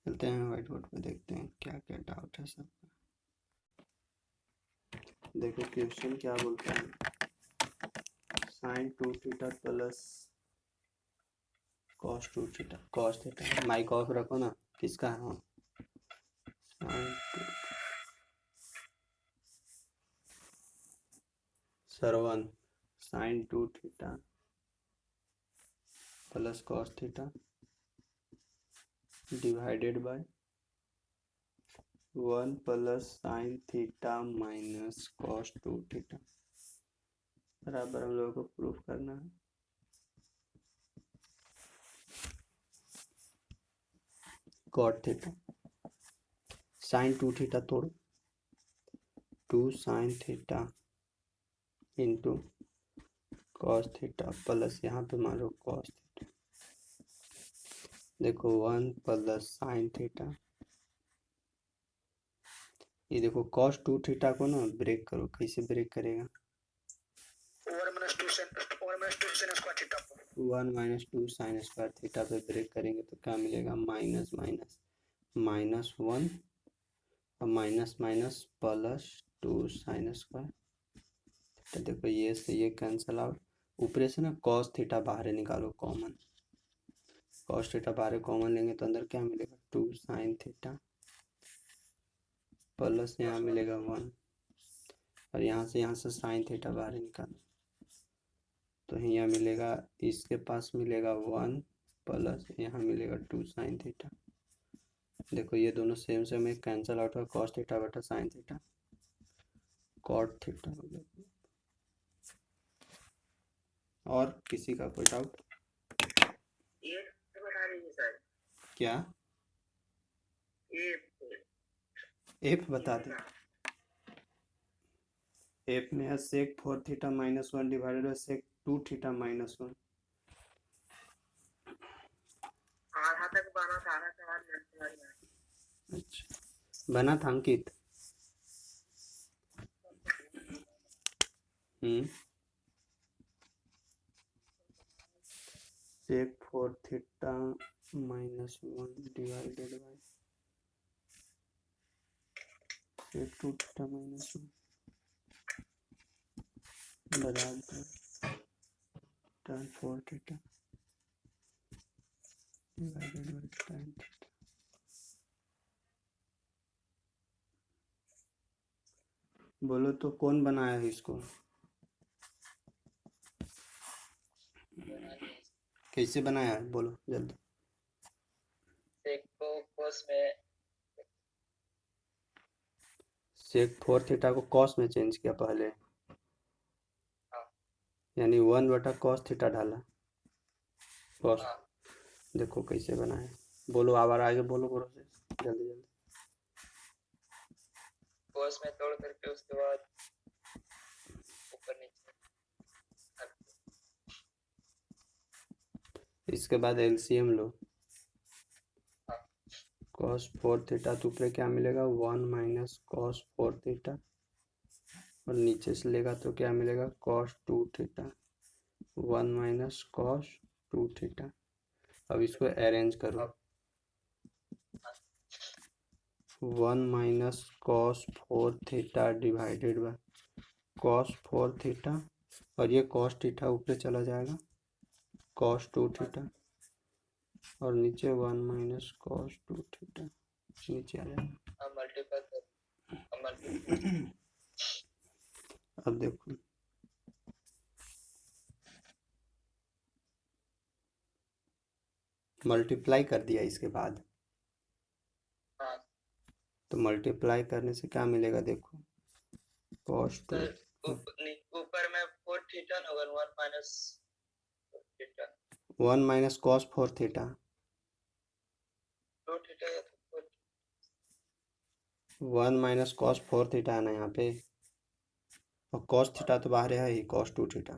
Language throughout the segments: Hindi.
चलते हैं व्हाइट बोर्ड पे, देखते हैं क्या क्या डाउट है सबका। देखो क्वेश्चन क्या बोलता है, sine 2 theta plus cos 2 theta, cos theta mike off रखो ना, किसका है? हाँ, साइन 2 सरवन sine 2 theta plus cos theta divided by 1 plus sine theta minus cos 2 theta बराबर हम लोगों को प्रूफ करना है। कॉट थीटा साइन 2 थीटा तोड़ो, 2 sign theta into cos theta plus यहाँ पे मारो कॉस थीटा। देखो 1 प्लस साइन थीटा, ये देखो कॉस 2 थीटा को ना ब्रेक करो, कैसे ब्रेक करेगा? 1 माइनस 2 साइन स्क्वायर थीटा पे ब्रेक करेंगे तो क्या मिलेगा? माइनस माइनस माइनस 1 और minus minus plus 2 sine square. तो देखो ये से ये कैंसिल आउट, ऊपर से ना कॉस थीटा बाहर निकालो कॉमन, कॉस थीटा बाहर कॉमन लेंगे तो अंदर क्या मिलेगा? 2 साइन थीटा प्लस यहाँ मिलेगा 1 और यहाँ से साइन थीटा बाहर निकालो तो यहाँ मिलेगा, इसके पास मिलेगा 1 प्लस यहाँ मिलेगा 2 साइन थीटा। देखो ये दोनों सेम सेम है, कैंसिल आउट हुआ, कॉस थीटा बटा साइन थीटा कॉट थीटा हो गया। और किसी का कोई डाउट? क्या एफ बता दे। एफ में है sec 4 theta minus 1 divided by sec 2 theta minus 1। अच्छा बना था Ankit. Sec 4 theta minus 1 divided by sec 2 theta minus 1 बराबर tan 4 theta divided by tan theta. बोलो तो कौन बनाया है इसको? कैसे बनाया है बोलो जल्दी। सेक 4 थीटा को कॉस में चेंज किया पहले, यानी 1 बटा कॉस थीटा डाला कॉस। देखो कैसे बनाया, बोलो आबार आगे बोलो बोलो से जल्दी जल्दी। कॉस में तोड़ करके उसके बाद ऊपर नीचे, इसके बाद एलसीएम लो, कॉस 4 थीटा तो ऊपर क्या मिलेगा? 1 माइनस कॉस 4 थीटा और नीचे से लेगा तो क्या मिलेगा? Cos 2 theta 1 minus cos 2 theta. अब इसको अरेंज करो, 1 minus cos 4 theta divided by cos 4 theta और ये कॉस थीटा ऊपर चला जाएगा कॉस 2 थीटा और नीचे 1 माइनस कॉस 2 थीटा नीचे आ जाएगा। अब देखो मल्टीप्लाई कर दिया इसके बाद, तो मल्टीप्लाई करने से क्या मिलेगा? देखो कॉस 2 ऊपर में 4 थीटा होगा, 1 minus theta 1 minus cos 4 theta 2 theta या तो 1 माइनस कॉस 4 थीटा है ना यहाँ पे, और कॉस थीटा तो बाहर है ही, कॉस 2 थीटा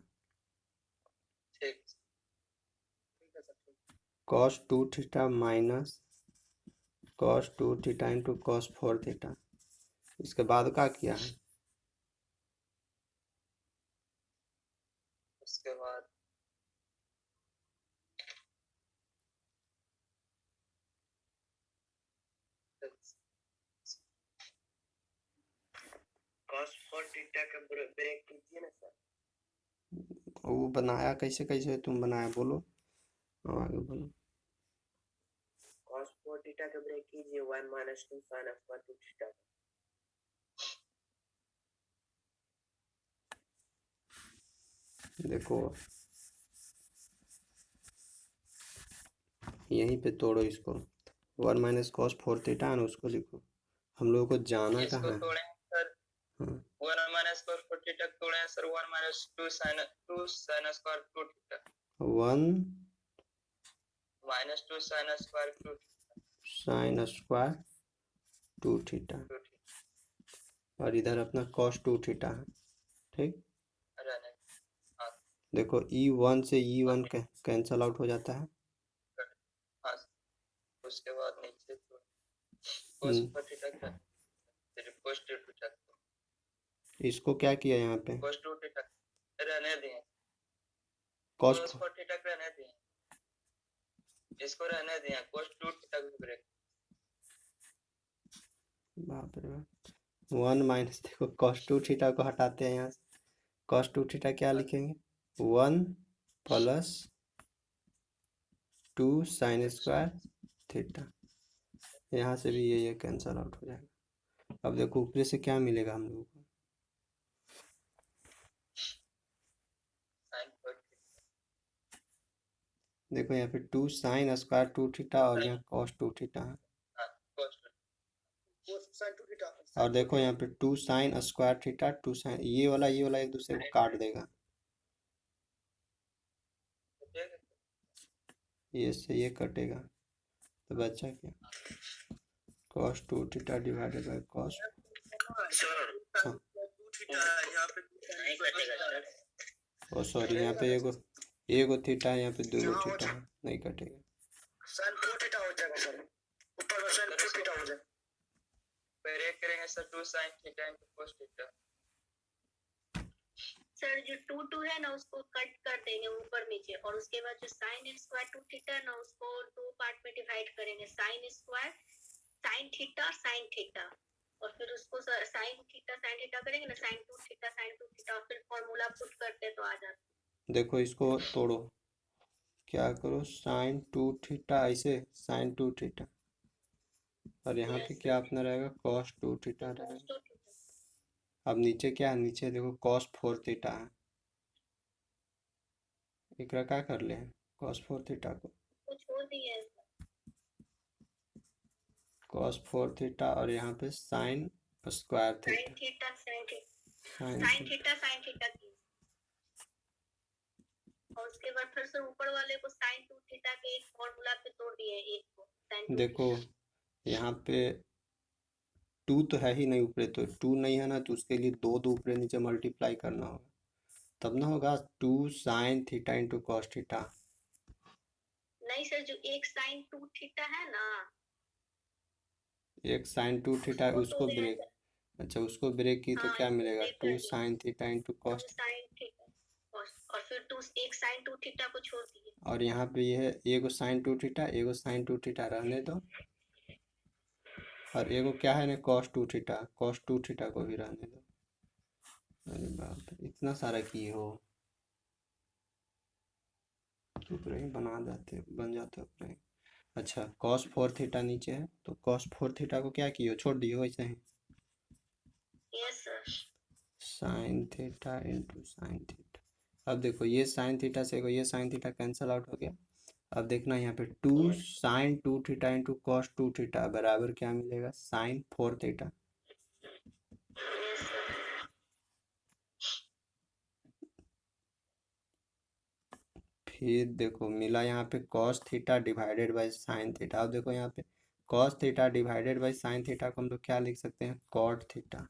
ठीक cos 2 theta minus cos 2 theta into cos 4 theta. इसके बाद क्या किया है? उसके बाद थीटा का ब्रेक कीजिए ना सर। वो बनाया कैसे कैसे तुम बनाया बोलो, आगे बोलो। cos 4 थीटा का ब्रेक कीजिए 1 minus 2 sin of 2 थीटा। देखो यहीं पे तोड़ो इसको, 1 माइनस कॉस 4 थीटा है, उसको लिखो। हम लोगों को जाना इसको कहाँ है? तोड़े सर, हाँ 1 minus cos 4 थीटा तोड़े sir 1 minus 2 sin square 2 theta 1 minus 2 sin square 2 sine square 2 theta, और इधर अपना कॉस 2 थीटा है, ठीक। रहने। हाँ देखो E1 से E1 कैंसल आउट हो जाता है। हाँ, उसके बाद नीचे तो cos हम्म, 4 थीटा का फिर cos 2 थीटा इसको क्या किया यहाँ पे? cos 2 थीटा रहने दिए, कॉस cos 4 थीटा रहने दिए, इसको रहने दिए, cos 2 थीटा का ब्रेक। बाप रे बाप, 1 माइनस, देखो कॉस 2 थीटा को हटाते हैं यहाँ से, कॉस 2 थीटा क्या लिखेंगे? 1 प्लस 2 साइन स्क्वायर थीटा, यहाँ से भी ये कैंसल आउट हो जाएगा। अब देखो ऊपर से क्या मिलेगा हम लोगों को? sin 4 देखो यहाँ पे 2 साइन स्क्वायर 2 थीटा और यहाँ कॉस 2 थीटा है, हाँ cos 2 थीटा और देखो यहाँ पे 2 साइन स्क्वायर थीटा 2 साइन, ये वाला एक दूसरे को काट देगा, ये से ये कटेगा, तो बचा क्या? Cos 2 theta divided by cos, हाँ ओ सॉरी, यहाँ पे एगो थीटा है, यहाँ पे दो थीटा है, नहीं कटेगा। sin 4 थीटा हो जाएगा सर, ऊपर में sin 4 थीटा हो जाएगा, फिर एक करेंगे sir 2 sin theta into cos theta. Sir जो 2 है ना उसको कट कर देंगे ऊपर नीचे, और उसके बाद जो साइन स्क्वायर 2 थीटा है ना उसको 2 पार्ट में डिवाइड करेंगे, साइन स्क्वायर साइन थीटा, और फिर उसको साइन थीटा करेंगे ना, साइन 2 थीटा, और फिर फॉर्मूला पुट करते तो आ जाता। देखो इसको तोड़ो, क्या करो, साइन 2 थीटा ऐसे, साइन 2 थीटा, और यहाँ पे क्या अपना रहेगा? कॉस 2 थीटा रहेगा। अब नीचे क्या है? नीचे देखो कॉस 4 थीटा है, एकरा क्या कर ले कॉस 4 थीटा को, छोड़ दिए कॉस 4 थीटा, और यहाँ पे sine square sine theta, sine theta की, और उसके बाद फिर से ऊपर वाले को साइन 2 थीटा के एक फॉर्मूला पे तोड़ दिए, एक को sin 2 देखो यहाँ पे 2 तो है ही नहीं ऊपर, तो 2 नहीं है ना, तो उसके लिए दो ऊपर नीचे मल्टीप्लाई करना होगा, तब ना होगा 2 sign theta into cos theta. नहीं सर, जो एक साइन 2 थीटा है ना, एक साइन 2 थीटा उसको ब्रेक, अच्छा उसको ब्रेक की तो क्या मिलेगा? 2 sign theta into cos, sine theta, और फिर 2 एक साइन 2 थीटा को छोड़ दिए, और यहाँ पे ये है एगो साइन 2 थीटा, एगो साइन 2 थीटा रहने दो, और एगो क्या है ना कॉस 2 थीटा, कॉस 2 थीटा को भी रहने दो। अरे बाप रे, इतना सारा किए हो, चुप रहे, बन जाते हो। अच्छा कॉस 4 थीटा नीचे है, तो कॉस 4 थीटा को क्या किए हो? छोड़ दिए वैसे ही, yes sir, sine theta into sine theta. अब देखो ये साइन थीटा से ये साइन थीटा कैंसल आउट हो गया। अब देखना यहाँ पे 2 sine 2 theta into cos 2 theta बराबर क्या मिलेगा? Sine 4 theta. फिर देखो मिला यहाँ पे cos theta divided by sine theta. अब देखो यहाँ पे cos theta divided by sine theta को हम लोग क्या लिख सकते हैं? कॉट थीटा,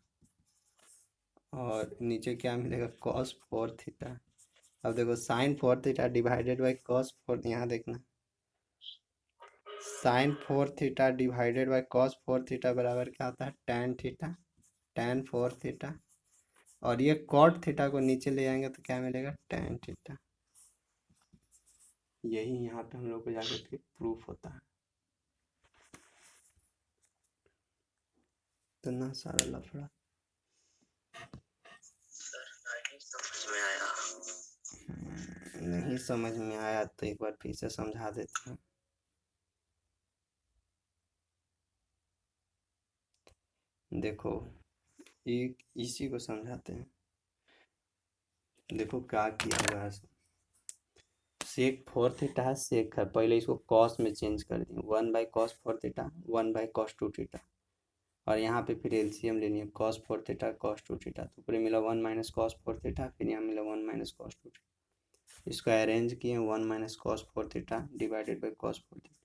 और नीचे क्या मिलेगा? Cos 4 theta. अब देखो sine 4 theta divided by cos 4, यहाँ देखना sine 4 theta divided by cos 4 theta बराबर क्या होता है? टैन थीटा, टैन 4 थीटा, और ये कॉट थीटा को नीचे ले आएंगे तो क्या मिलेगा? Tan theta. यही यहाँ पे हम लोग को जाकर के प्रूफ होता है। इतना सारा लफड़ा। नहीं समझ में आया तो एक बार फिर से समझा देते हैं। देखो एक इसी को समझाते हैं। देखो क्या किया हुआ है, सेक 4 थीटा है, सेक है, पहले इसको कॉस में चेंज कर दिए, 1/cos 4 थीटा 1/cos 2 थीटा, और यहाँ पे फिर एलसीएम लेनी है, cos 4 थीटा cos 2 थीटा, तो ऊपर मिला 1 - cos 4 थीटा, फिर यहाँ मिला 1 - cos 2 थीटा। इसको अरेंज किए 1 - cos 4 theta divided by cos 4 theta,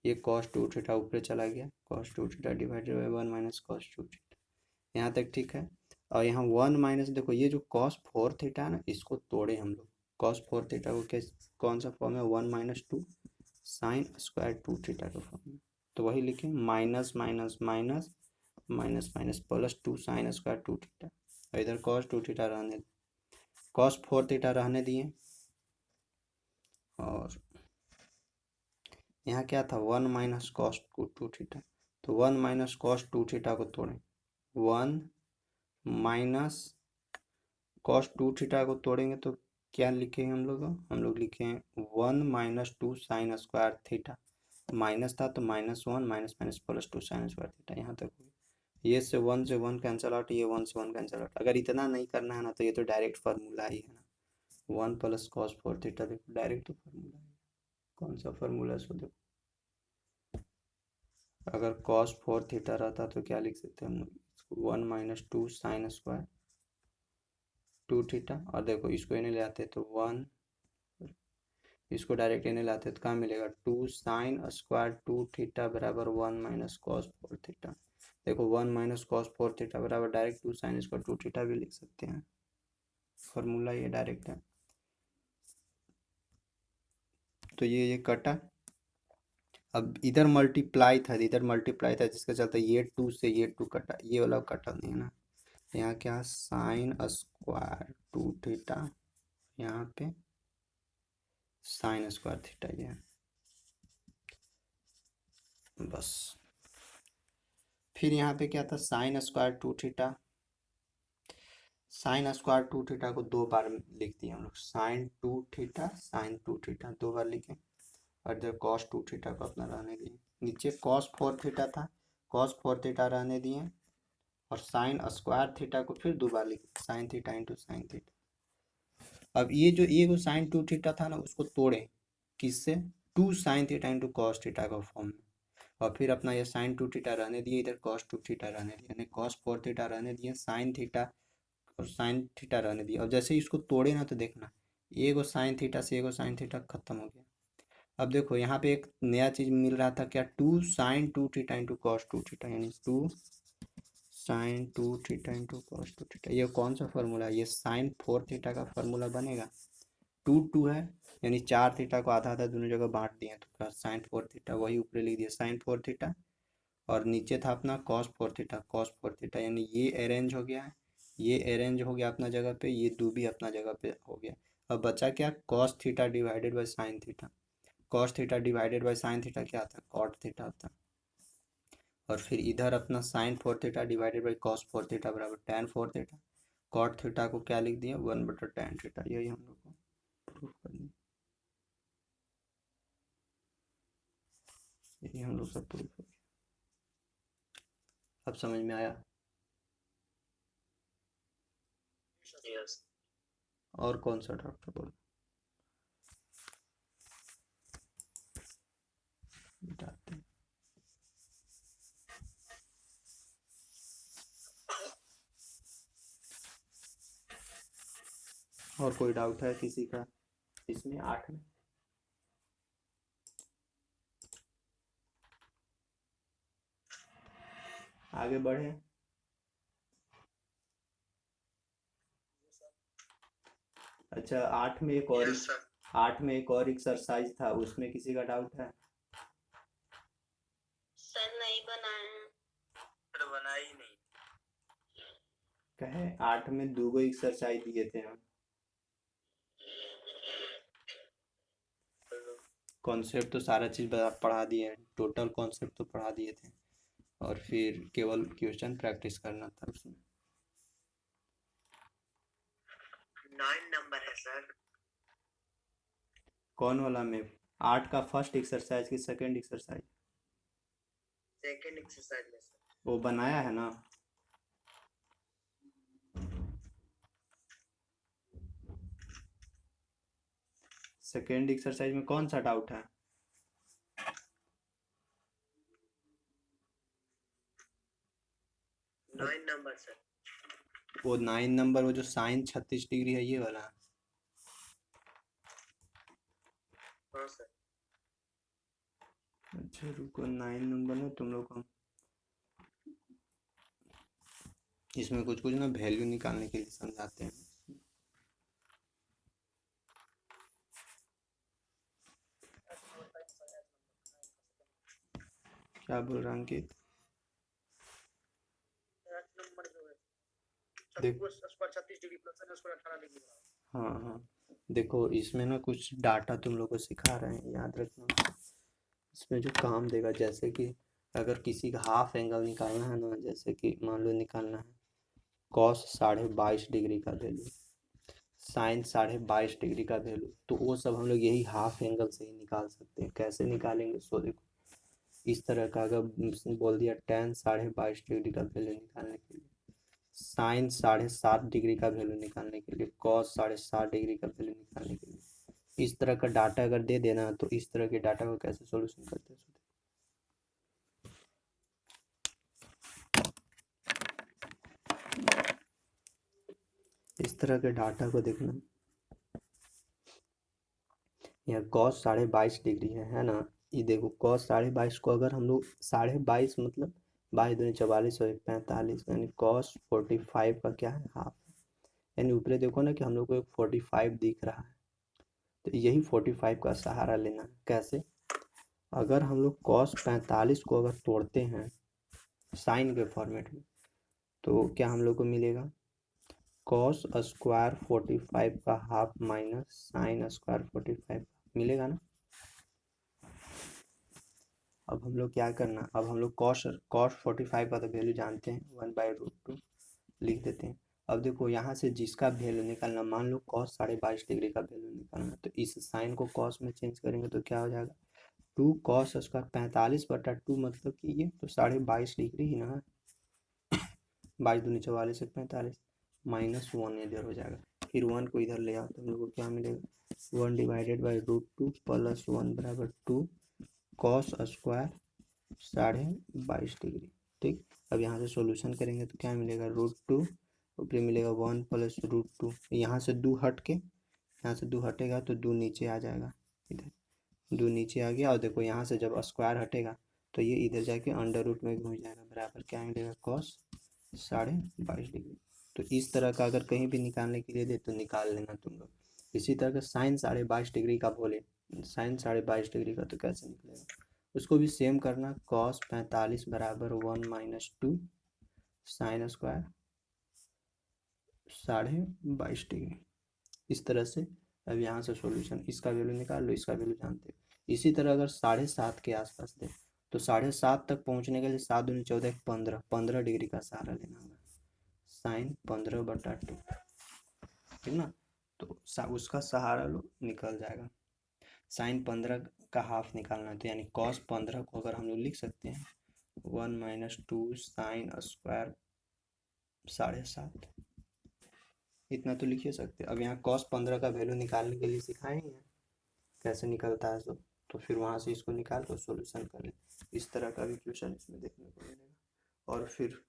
ये cos 2 थीटा ऊपर चला गया, cos 2 theta divided by 1 - cos 2 theta. यहाँ तक ठीक है। और यहाँ 1 - देखो ये जो cos 4 थीटा है ना, इसको तोड़े हम लोग, cos 4 थीटा को कैसे कौन सा फॉर्म है, 1 - 2 sin स्क्वायर 2 थीटा का फॉर्म है, तो वही लिखे minus minus minus minus minus plus 2 sin square 2 theta, और इधर cos 2 थीटा रहने, cos 4 थीटा रहने दिए, और यहाँ क्या था 1 - cos 2 थीटा, तो 1 - cos 2 थीटा को तोड़े, 1 - cos 2 थीटा को तोड़ेंगे तो क्या लिखेंगे हम लोग लिखे हैं 1 - 2 sin स्क्वायर थीटा, माइनस था तो -1 minus minus plus 2 sin square theta. यहाँ तक ये से 1 कैंसिल आउट, ये 1 से 1 कैंसिल आउट। अगर इतना नहीं करना है ना तो ये तो डायरेक्ट फार्मूला ही है ना, 1 + cos 4 थीटा, देखो डायरेक्ट तो फार्मूला है, कौन सा फार्मूला है सो देखो, अगर cos 4 थीटा रहता तो क्या लिख सकते हैं हम लोग, 1 - 2 sin स्क्वायर 2 थीटा, और देखो इसको इन्हें ले आते तो 1, इसको डायरेक्ट इन्हें लाते तो कहाँ मिलेगा 2 sin स्क्वायर 2 थीटा बराबर 1 - cos 4 थीटा। देखो 1 - cos 4 थीटा बराबर डायरेक्ट 2 sin स्क्वायर 2 थीटा भी लिख सकते हैं, फॉर्मूला ये डायरेक्ट है। तो ये कटा, अब इधर मल्टीप्लाई था, जिसका चलता ये 2 से ये 2 कटा, ये वाला कटा नहीं है ना, यहाँ क्या sin स्क्वायर 2 थीटा, यहाँ पे sin स्क्वायर थीटा, ये बस। फिर यहाँ पे क्या था sin square 2 theta, sin square 2 theta को 2 बार लिख दिए हम लोग, sin 2 थीटा sin 2 थीटा 2 बार लिखे, और इधर cos 2 थीटा को अपना रहने दिए, नीचे cos 4 थीटा था, cos 4 थीटा रहने दिए, और sin स्क्वायर थीटा को फिर 2 बार लिखे, sin theta into sin theta. अब ये जो sin 2 थीटा था ना, उसको तोड़े किससे, 2 sin theta into cos theta का फॉर्म में, और फिर अपना ये sin 2 थीटा रहने दिए, इधर cos 2 थीटा रहने दिए, यानी cos 4 थीटा रहने दिए, sin थीटा और sin थीटा रहने दिया, और जैसे ही इसको तोड़े ना तो देखना एगो sin थीटा से एगो sin थीटा खत्म हो गया। अब देखो यहाँ पे एक नया चीज मिल रहा था, क्या 2 sin 2 theta into cos 2 theta, यानी 2 sin 2 theta into cos 2 theta, ये कौन सा फॉर्मूला है, ये sin 4 थीटा का फॉर्मूला बनेगा, 2 है, यानी 4 थीटा को आधा आधा दोनों जगह बांट दिए, तो क्या sin 4 थीटा, वही ऊपर लिख दिया sin 4 थीटा, और नीचे था अपना cos 4 थीटा, cos 4 थीटा, यानी ये अरेंज हो गया है, ये अरेंज हो गया अपना जगह पे, ये 2 भी अपना जगह पे हो गया। अब बचा क्या, cos theta divided by sin theta, cos theta divided by sin theta क्या आता है, cot थीटा आता है, और फिर इधर अपना sin 4 theta divided by cos 4 theta बराबर tan 4 थीटा, cot थीटा को क्या लिख दिया 1/tan थीटा, यही हम लोग को प्रूफ करना है, यही हम लोग सब प्रूफ हो गया। अब समझ में आया, Yes. और कौन सा डॉक्टर बोलो, मिटाते हैं। और कोई डाउट है किसी का इसमें 8 में, आगे बढ़े। अच्छा 8 में एक और Yes, sir. 8 में एक और एक्सरसाइज था, उसमें किसी का डाउट है, सर नहीं बनाए हैं। सर बना ही नहीं। कहे 8 में 2 एक्सरसाइज दिए थे हम, कॉन्सेप्ट तो सारा चीज़ पढ़ा दिए, टोटल कॉन्सेप्ट तो पढ़ा दिए थे, और फिर केवल क्वेश्चन प्रैक्टिस करना था उसमें। 9 नंबर है सर। कौन वाला में? 8 का फर्स्ट एक्सरसाइज की सेकंड एक्सरसाइज? सेकंड एक्सरसाइज में सर। वो बनाया है ना? सेकंड एक्सरसाइज में कौन सा डाउट है? 9 नंबर सर। वो 9 नंबर, वो जो साइन 36 डिग्री है, ये वाला? हाँ सर। अच्छा रुको, 9 नंबर में तुम लोग को इसमें कुछ कुछ ना वैल्यू निकालने के लिए समझाते हैं। क्या बोल रहा अंकित? नंबर जो है देख 36 डिग्री प्लस है, उसको 18 डिग्री। हाँ हाँ, देखो इसमें ना कुछ डाटा तुम लोग को सिखा रहे हैं, याद रखना। इसमें जो काम देगा, जैसे कि अगर किसी का हाफ एंगल निकालना है ना, जैसे कि मान लो निकालना है कॉस 22.5 डिग्री का वैल्यू, साइन 22.5 डिग्री का वैल्यू, तो वो सब हम लोग यही हाफ एंगल से ही निकाल सकते हैं। कैसे निकालेंगे? सो देखो, इस तरह का अगर बोल दिया tan 22.5 डिग्री का वैल्यू निकालने के लिए, साइन 7.5 डिग्री का वैल्यू निकालने के लिए, कॉस 7.5 डिग्री का वैल्यू निकालने के लिए, इस तरह का डाटा अगर दे देना तो इस तरह के डाटा को कैसे सॉल्यूशन करते हैं? इस तरह के डाटा को देखना, यहाँ कॉस 22.5 डिग्री है ना? ये देखो कॉस 22.5 को अगर हम लोग 22.5 मतलब 22 और 45, यानी कॉस 45 का क्या है? हाफ। यानी ऊपर देखो ना कि हम लोग को एक 45 दिख रहा है, तो यही 45 का सहारा लेना है। कैसे? अगर हम लोग कॉस 45 को अगर तोड़ते हैं साइन के फॉर्मेट में, तो क्या हम लोग को मिलेगा? कॉस स्क्वायर 45 का हाफ माइनस साइन स्क्वायर 45 मिलेगा ना? अब हम लोग क्या करना, अब हम लोग कॉस 45 का तो वैल्यू जानते हैं, 1/√2 लिख देते हैं। अब देखो यहाँ से जिसका वैल्यू निकालना, मान लो कॉस 22.5 डिग्री का वैल्यू निकालना, तो इस साइन को कॉस में चेंज करेंगे तो क्या हो जाएगा? 2 कॉस स्क्वायर 45/2 मतलब कि ये तो 22.5 डिग्री ही ना है। 22 दूनी 44 से 45 -1 इधर हो जाएगा, फिर 1 को इधर ले आओ तो हम लोग को क्या मिलेगा? 1/√2 प्लस 1 बराबर 2 कॉस स्क्वायर 22.5 डिग्री। ठीक, अब यहाँ से सॉल्यूशन करेंगे तो क्या मिलेगा? √2 ऊपर मिलेगा 1 प्लस √2, यहाँ से 2 हट के, यहाँ से 2 हटेगा तो 2 नीचे आ जाएगा, इधर 2 नीचे आ गया। और देखो यहाँ से जब स्क्वायर हटेगा तो ये इधर जाके अंडर रूट में घुस जाएगा, बराबर क्या मिलेगा? Cos 22.5 degree. तो इस तरह का अगर कहीं भी निकालने के लिए दे तो निकाल लेना तुम लोग। इसी तरह का साइन 22.5 डिग्री का बोले, साइन 22.5 डिग्री का तो कैसे निकलेगा? उसको भी सेम करना, कॉस 45 बराबर 1 - 2 साइन स्क्वायर 22.5 डिग्री। इस तरह से अब यहाँ से सॉल्यूशन, इसका वैल्यू निकाल लो, इसका वैल्यू जानते हो। इसी तरह अगर 7.5 के आसपास दे तो 7.5 तक पहुँचने के लिए 7 दूनी 14 15 डिग्री का सहारा लेना होगा, साइन 15/2, ठीक ना? तो उसका सहारा लो, निकल जाएगा। साइन 15 का हाफ निकालना है, तो यानी कॉस 15 को अगर हम लोग लिख सकते हैं 1 - 2 साइन स्क्वायर 7.5, इतना तो लिख ही सकते हैं। अब यहाँ कॉस 15 का वैल्यू निकालने के लिए सिखाएंगे कैसे निकलता है, तो फिर वहाँ से इसको निकाल कर सॉल्यूशन कर ले। इस तरह का भी क्वेश्चन इसमें देखने को मिलेगा। और फिर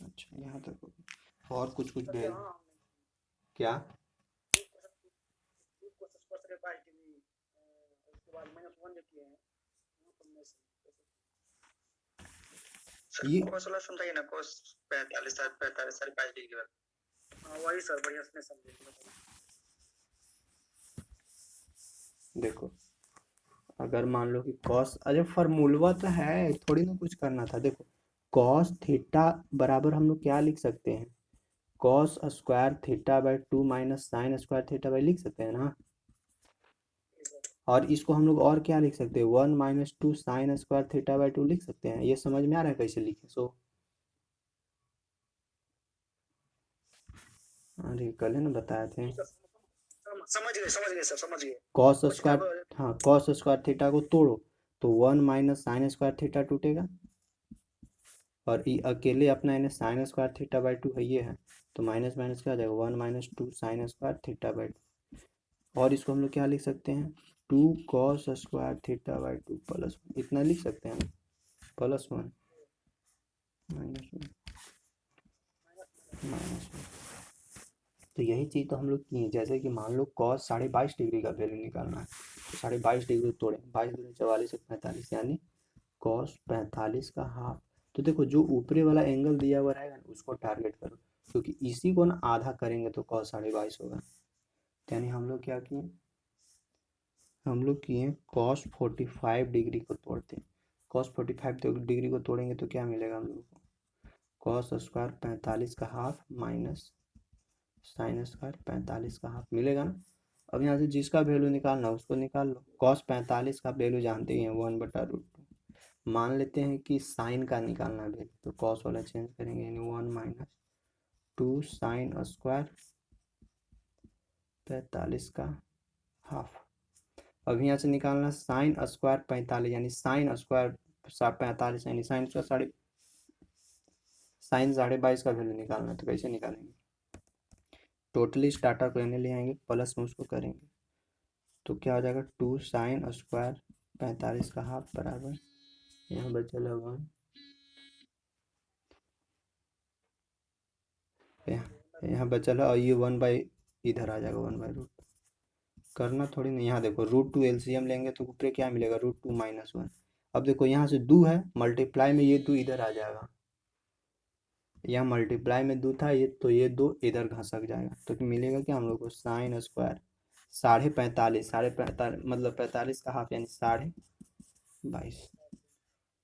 अच्छा यहाँ तक हो गया, और कुछ कुछ वैल्यू क्या? ये सर समझाइए ना, cos 45 45 डिग्री वाला। हाँ वही सर, बढ़िया से समझिए। देखो अगर मान लो कि कॉस, अरे फार्मूला तो है, थोड़ी ना कुछ करना था। देखो कॉस थीटा बराबर हम लोग क्या लिख सकते हैं? Cos square थीटा/2 minus sine square theta लिख सकते हैं ना? और इसको हम लोग और क्या लिख सकते हैं? 1 - 2 साइन स्क्वायर थीटा/2 लिख सकते हैं। ये समझ में आ रहा है कैसे लिखे? सो अरे कल ही ना बताए थे। समझ गए सर, समझ गए। कॉस कुछ स्क्वायर, अब- हाँ कॉस स्क्वायर थीटा को तोड़ो तो 1 माइनस साइन स्क्वायर थीटा टूटेगा, और ये अकेले अपना इन्हें साइन स्क्वायर थीटा बाई 2 है, ये है, तो माइनस माइनस क्या हो जाएगा 1 minus 2 sine square theta by 2, और इसको हम लोग क्या लिख सकते हैं 2 cos square theta by 2 plus 1, इतना लिख सकते हैं प्लस 1 माइनस 1 माइनस 1। तो यही चीज़ तो हम लोग किए, जैसे कि मान लो कॉस 22.5 डिग्री का वैल्यू निकालना है, तो 22.5 डिग्री तोड़े, 22 दूनी 44 से 45 यानी कॉस 45 का हाफ। तो देखो जो ऊपरी वाला एंगल दिया हुआ रहेगा ना उसको टारगेट करो, क्योंकि इसी को ना आधा करेंगे तो कॉस 22.5 होगा। यानी हम लोग क्या किए, हम लोग किए कॉस 45 डिग्री को तोड़ते हैं, कॉस 45 डिग्री को तोड़ेंगे तो क्या मिलेगा हम लोग को, कॉस स्क्वायर 45 का हाफ माइनस साइन स्क्वायर 45 का हाफ मिलेगा ना। अब यहाँ से जिसका वैल्यू निकालना उसको निकाल लो, कॉस 45 का वैल्यू जानते ही हैं 1/√2। मान लेते हैं कि साइन का निकालना है वैल्यू, तो कॉस वाला चेंज करेंगे यानी 1 माइनस 2 साइन स्क्वायर 45 का हाफ। अब यहाँ से निकालना साइन स्क्वायर 45 यानी साइन स्क्वायर 45 यानी साइन स्क्वायर साइन 22.5 का वैल्यू निकालना है, तो कैसे निकालेंगे, टोटली इस डाटा को यानी ले आएंगे प्लस में उसको करेंगे, तो क्या हो जाएगा 2 साइन स्क्वायर 45 का हाफ बराबर, यहाँ बचेगा 1, यहाँ बचल है, और ये 1 बाई इधर आ जाएगा 1/√2। करना थोड़ी नहीं, यहाँ देखो √2 एलसीएम लेंगे तो ऊपर क्या मिलेगा √2 माइनस 1। अब देखो यहाँ से 2 है, मल्टीप्लाई में ये 2 इधर आ जाएगा, यहाँ मल्टीप्लाई में 2 था ये, तो ये 2 इधर घसक जाएगा, तो मिलेगा क्या हम लोग को साइन स्क्वायर 45 मतलब 45 का हाफ यानी 22.5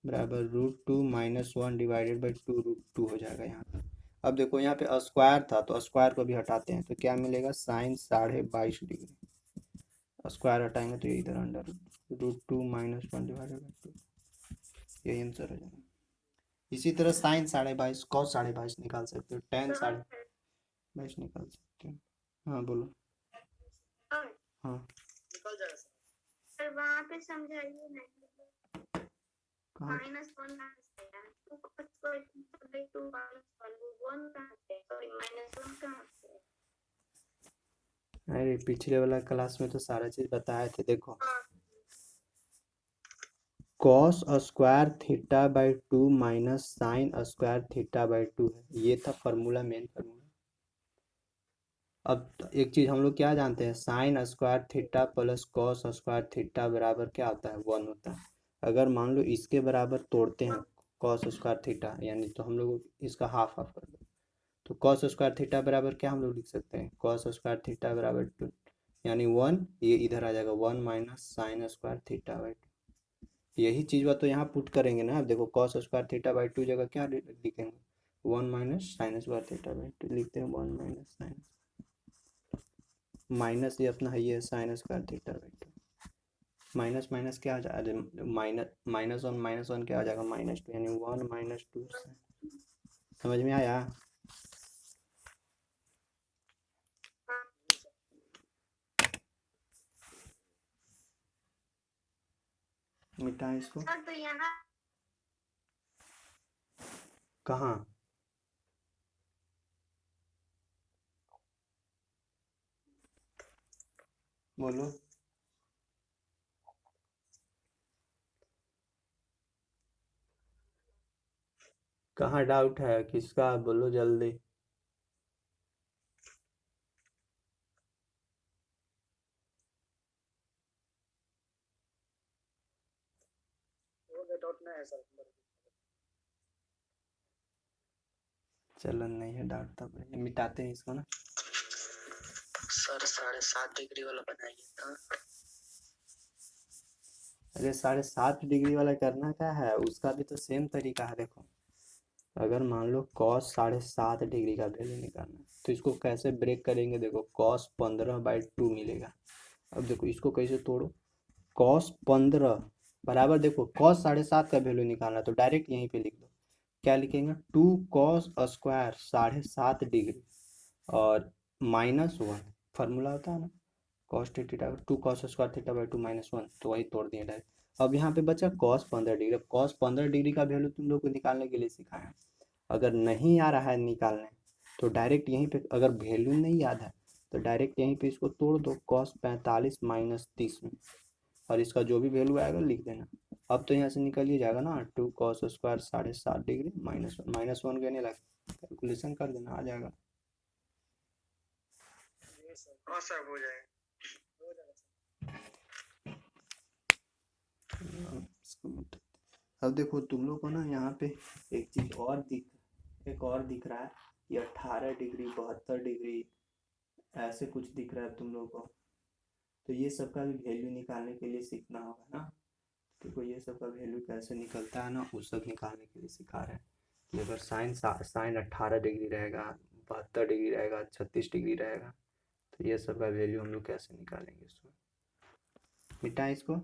बराबर √2 माइनस 1 डिवाइडेड बाई 2√2 हो जाएगा यहाँ पर। अब देखो यहाँ पे स्क्वायर था तो स्क्वायर को भी हटाते हैं तो क्या मिलेगा साइन 22.5 डिग्री, स्क्वायर हटाएंगे तो ये इधर अंडर √2 माइनस 1 डिवाइडेड बाई 2, यही आंसर हो जाएगा। इसी तरह साइन 22.5 कॉस 22.5 निकाल सकते हो, टेन 22.5 निकाल सकते हो। हाँ बोलो। हाँ निकल जाएगा सर। सर वहाँ पे समझाइए नहीं, कहाँ, माइनस 1 कहाँ से आया, 2 cos square theta by 2 minus 1 वो 1 कहाँ से, सॉरी माइनस 1 कहाँ से। अरे पिछले वाला क्लास में तो सारा चीज बताए थे, देखो cos square theta by 2 minus sine square theta by 2 है, ये था फार्मूला, मेन फार्मूला। अब एक चीज हम लोग क्या जानते हैं, sine square theta plus cos square theta बराबर क्या होता है 1 होता है। अगर मान लो इसके बराबर तोड़ते हैं कॉस स्क्वायर थीटा यानी, तो हम लोग इसका हाफ हाफ कर दो, तो कॉस स्क्वायर थीटा बराबर क्या हम लोग लिख सकते हैं, कॉस स्क्वायर थीटा बराबर 2 यानी 1, ये इधर आ जाएगा 1 minus sine square theta by 2, यही चीज बात तो यहाँ पुट करेंगे ना। अब देखो कॉस स्क्वायर थीटा बाई 2 जगह क्या लिखेंगे 1 minus sine square theta by 2 लिखते हैं, 1 माइनस साइन माइनस ये अपना है ये sine square theta by 2, minus minus क्या आ जाएगा माइनस वन क्या आ जाएगा -2 यानी 1 माइनस 2। समझ में आया। मिटाएं इसको, सर तो यहाँ कहाँ बोलो, कहाँ डाउट है किसका, बोलो जल्दी। वो डाउट नहीं है सर। चलन नहीं है डाउट, तब मिटाते हैं इसको ना। सर 7.5 डिग्री वाला बनाइए था। अरे 7.5 डिग्री वाला करना क्या है, उसका भी तो सेम तरीका है। देखो अगर मान लो कॉस 7.5 डिग्री का वैल्यू निकालना है तो इसको कैसे ब्रेक करेंगे, देखो कॉस 15/2 मिलेगा। अब देखो इसको कैसे तोड़ो, कॉस 15 बराबर, देखो कॉस 7.5 का वैल्यू निकालना तो डायरेक्ट यहीं पे लिख दो, क्या लिखेंगे 2 कॉस स्क्वायर 7.5 डिग्री और -1 फार्मूला होता है ना, cos theta 2 cos square theta by 2 -1, तो वही तोड़ दिए डायरेक्ट। अब यहाँ पे बचा cos 15 डिग्री। अब cos 15 डिग्री का वैल्यू तुम लोग को निकालने के लिए सिखाया। अगर नहीं आ रहा है निकालने तो डायरेक्ट यहीं पे, अगर वैल्यू नहीं याद है तो डायरेक्ट यहीं पे इसको तोड़ दो cos 45 - 30 में, और इसका जो भी वैल्यू आएगा लिख देना। अब तो यहाँ से निकल ही जाएगा ना, 2 cos स्क्वायर 7.5 डिग्री -1 कहने लगा, कैलकुलेशन कर देना, आ जाएगा। हाँ सर हो जाएगा। अब देखो तुम लोग को ना यहाँ पे एक चीज और दिख रहा है कि 18 डिग्री 72 डिग्री ऐसे कुछ दिख रहा है तुम लोग को। तो ये सब का भी वैल्यू निकालने के लिए सीखना होगा ना। देखो ये सब का वैल्यू कैसे निकलता है ना, वो सब निकालने के लिए सिखा रहे हैं कि अगर साइन 18 डिग्री रहेगा, 72 डिग्री रहेगा, 36 डिग्री रहेगा, तो ये सब का वैल्यू हम लोग कैसे निकालेंगे। इसमें मिटाएं इसको।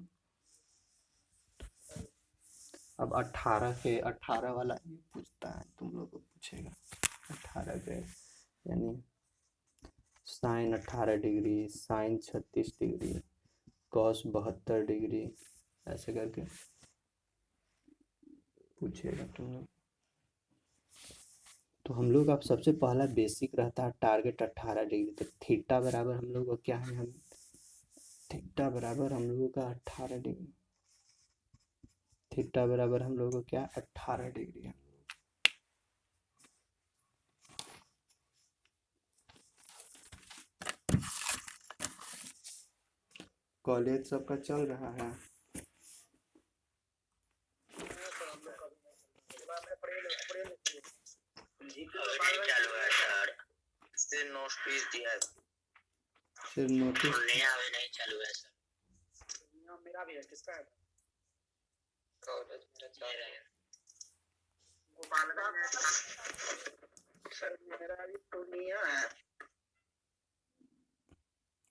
अब 18 वाला ये पूछता है, तुम लोग को पूछेगा 18 के, यानी sine 18 degree, sine 36 degree, cos 72 degree, ऐसे करके पूछेगा तुम लोग। तो हम लोग अब सबसे पहला बेसिक रहता है टारगेट 18 डिग्री। तो थीटा बराबर हम लोग को क्या है, हम थीटा बराबर हम लोगों का 18 डिग्री, थीटा बराबर हम लोगों को क्या 18 डिग्री है। कॉलेज सबका चल रहा है। चालू है सर, से नोटिस दिया है, सिर्फ नोटिस नहीं चालू है सर। मेरा भी है, किसका है? कॉलेज मेरा चल रहा है। सर मेरा भी पूर्णिया है।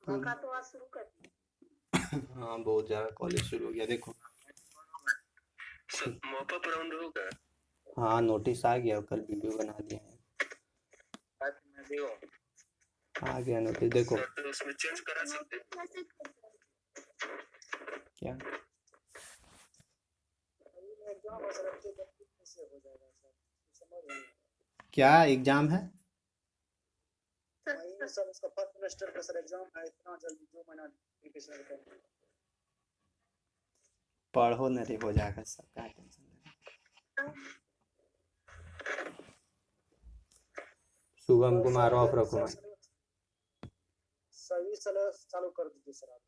मौका तो आज शुरू कर। हाँ बहुत ज़्यादा कॉलेज शुरू हो गया। देखो मॉपअप राउंड होगा। हाँ नोटिस आ गया, कल वीडियो बना दिया है, आ गया नोटिस। देखो तो उसमें चेंज करा सकते हैं क्या क्या एग्जाम है सर, उसका फर्स्ट सेमेस्टर का सर एग्जाम है, इतना जल्दी 2 महीना प्रिपरेशन करना। पढ़ो नहीं हो जाएगा सब, क्या टेंशन लेना। शुभम कुमार ऑफ रखो, सही सिलेबस चालू कर दीजिए सर आप।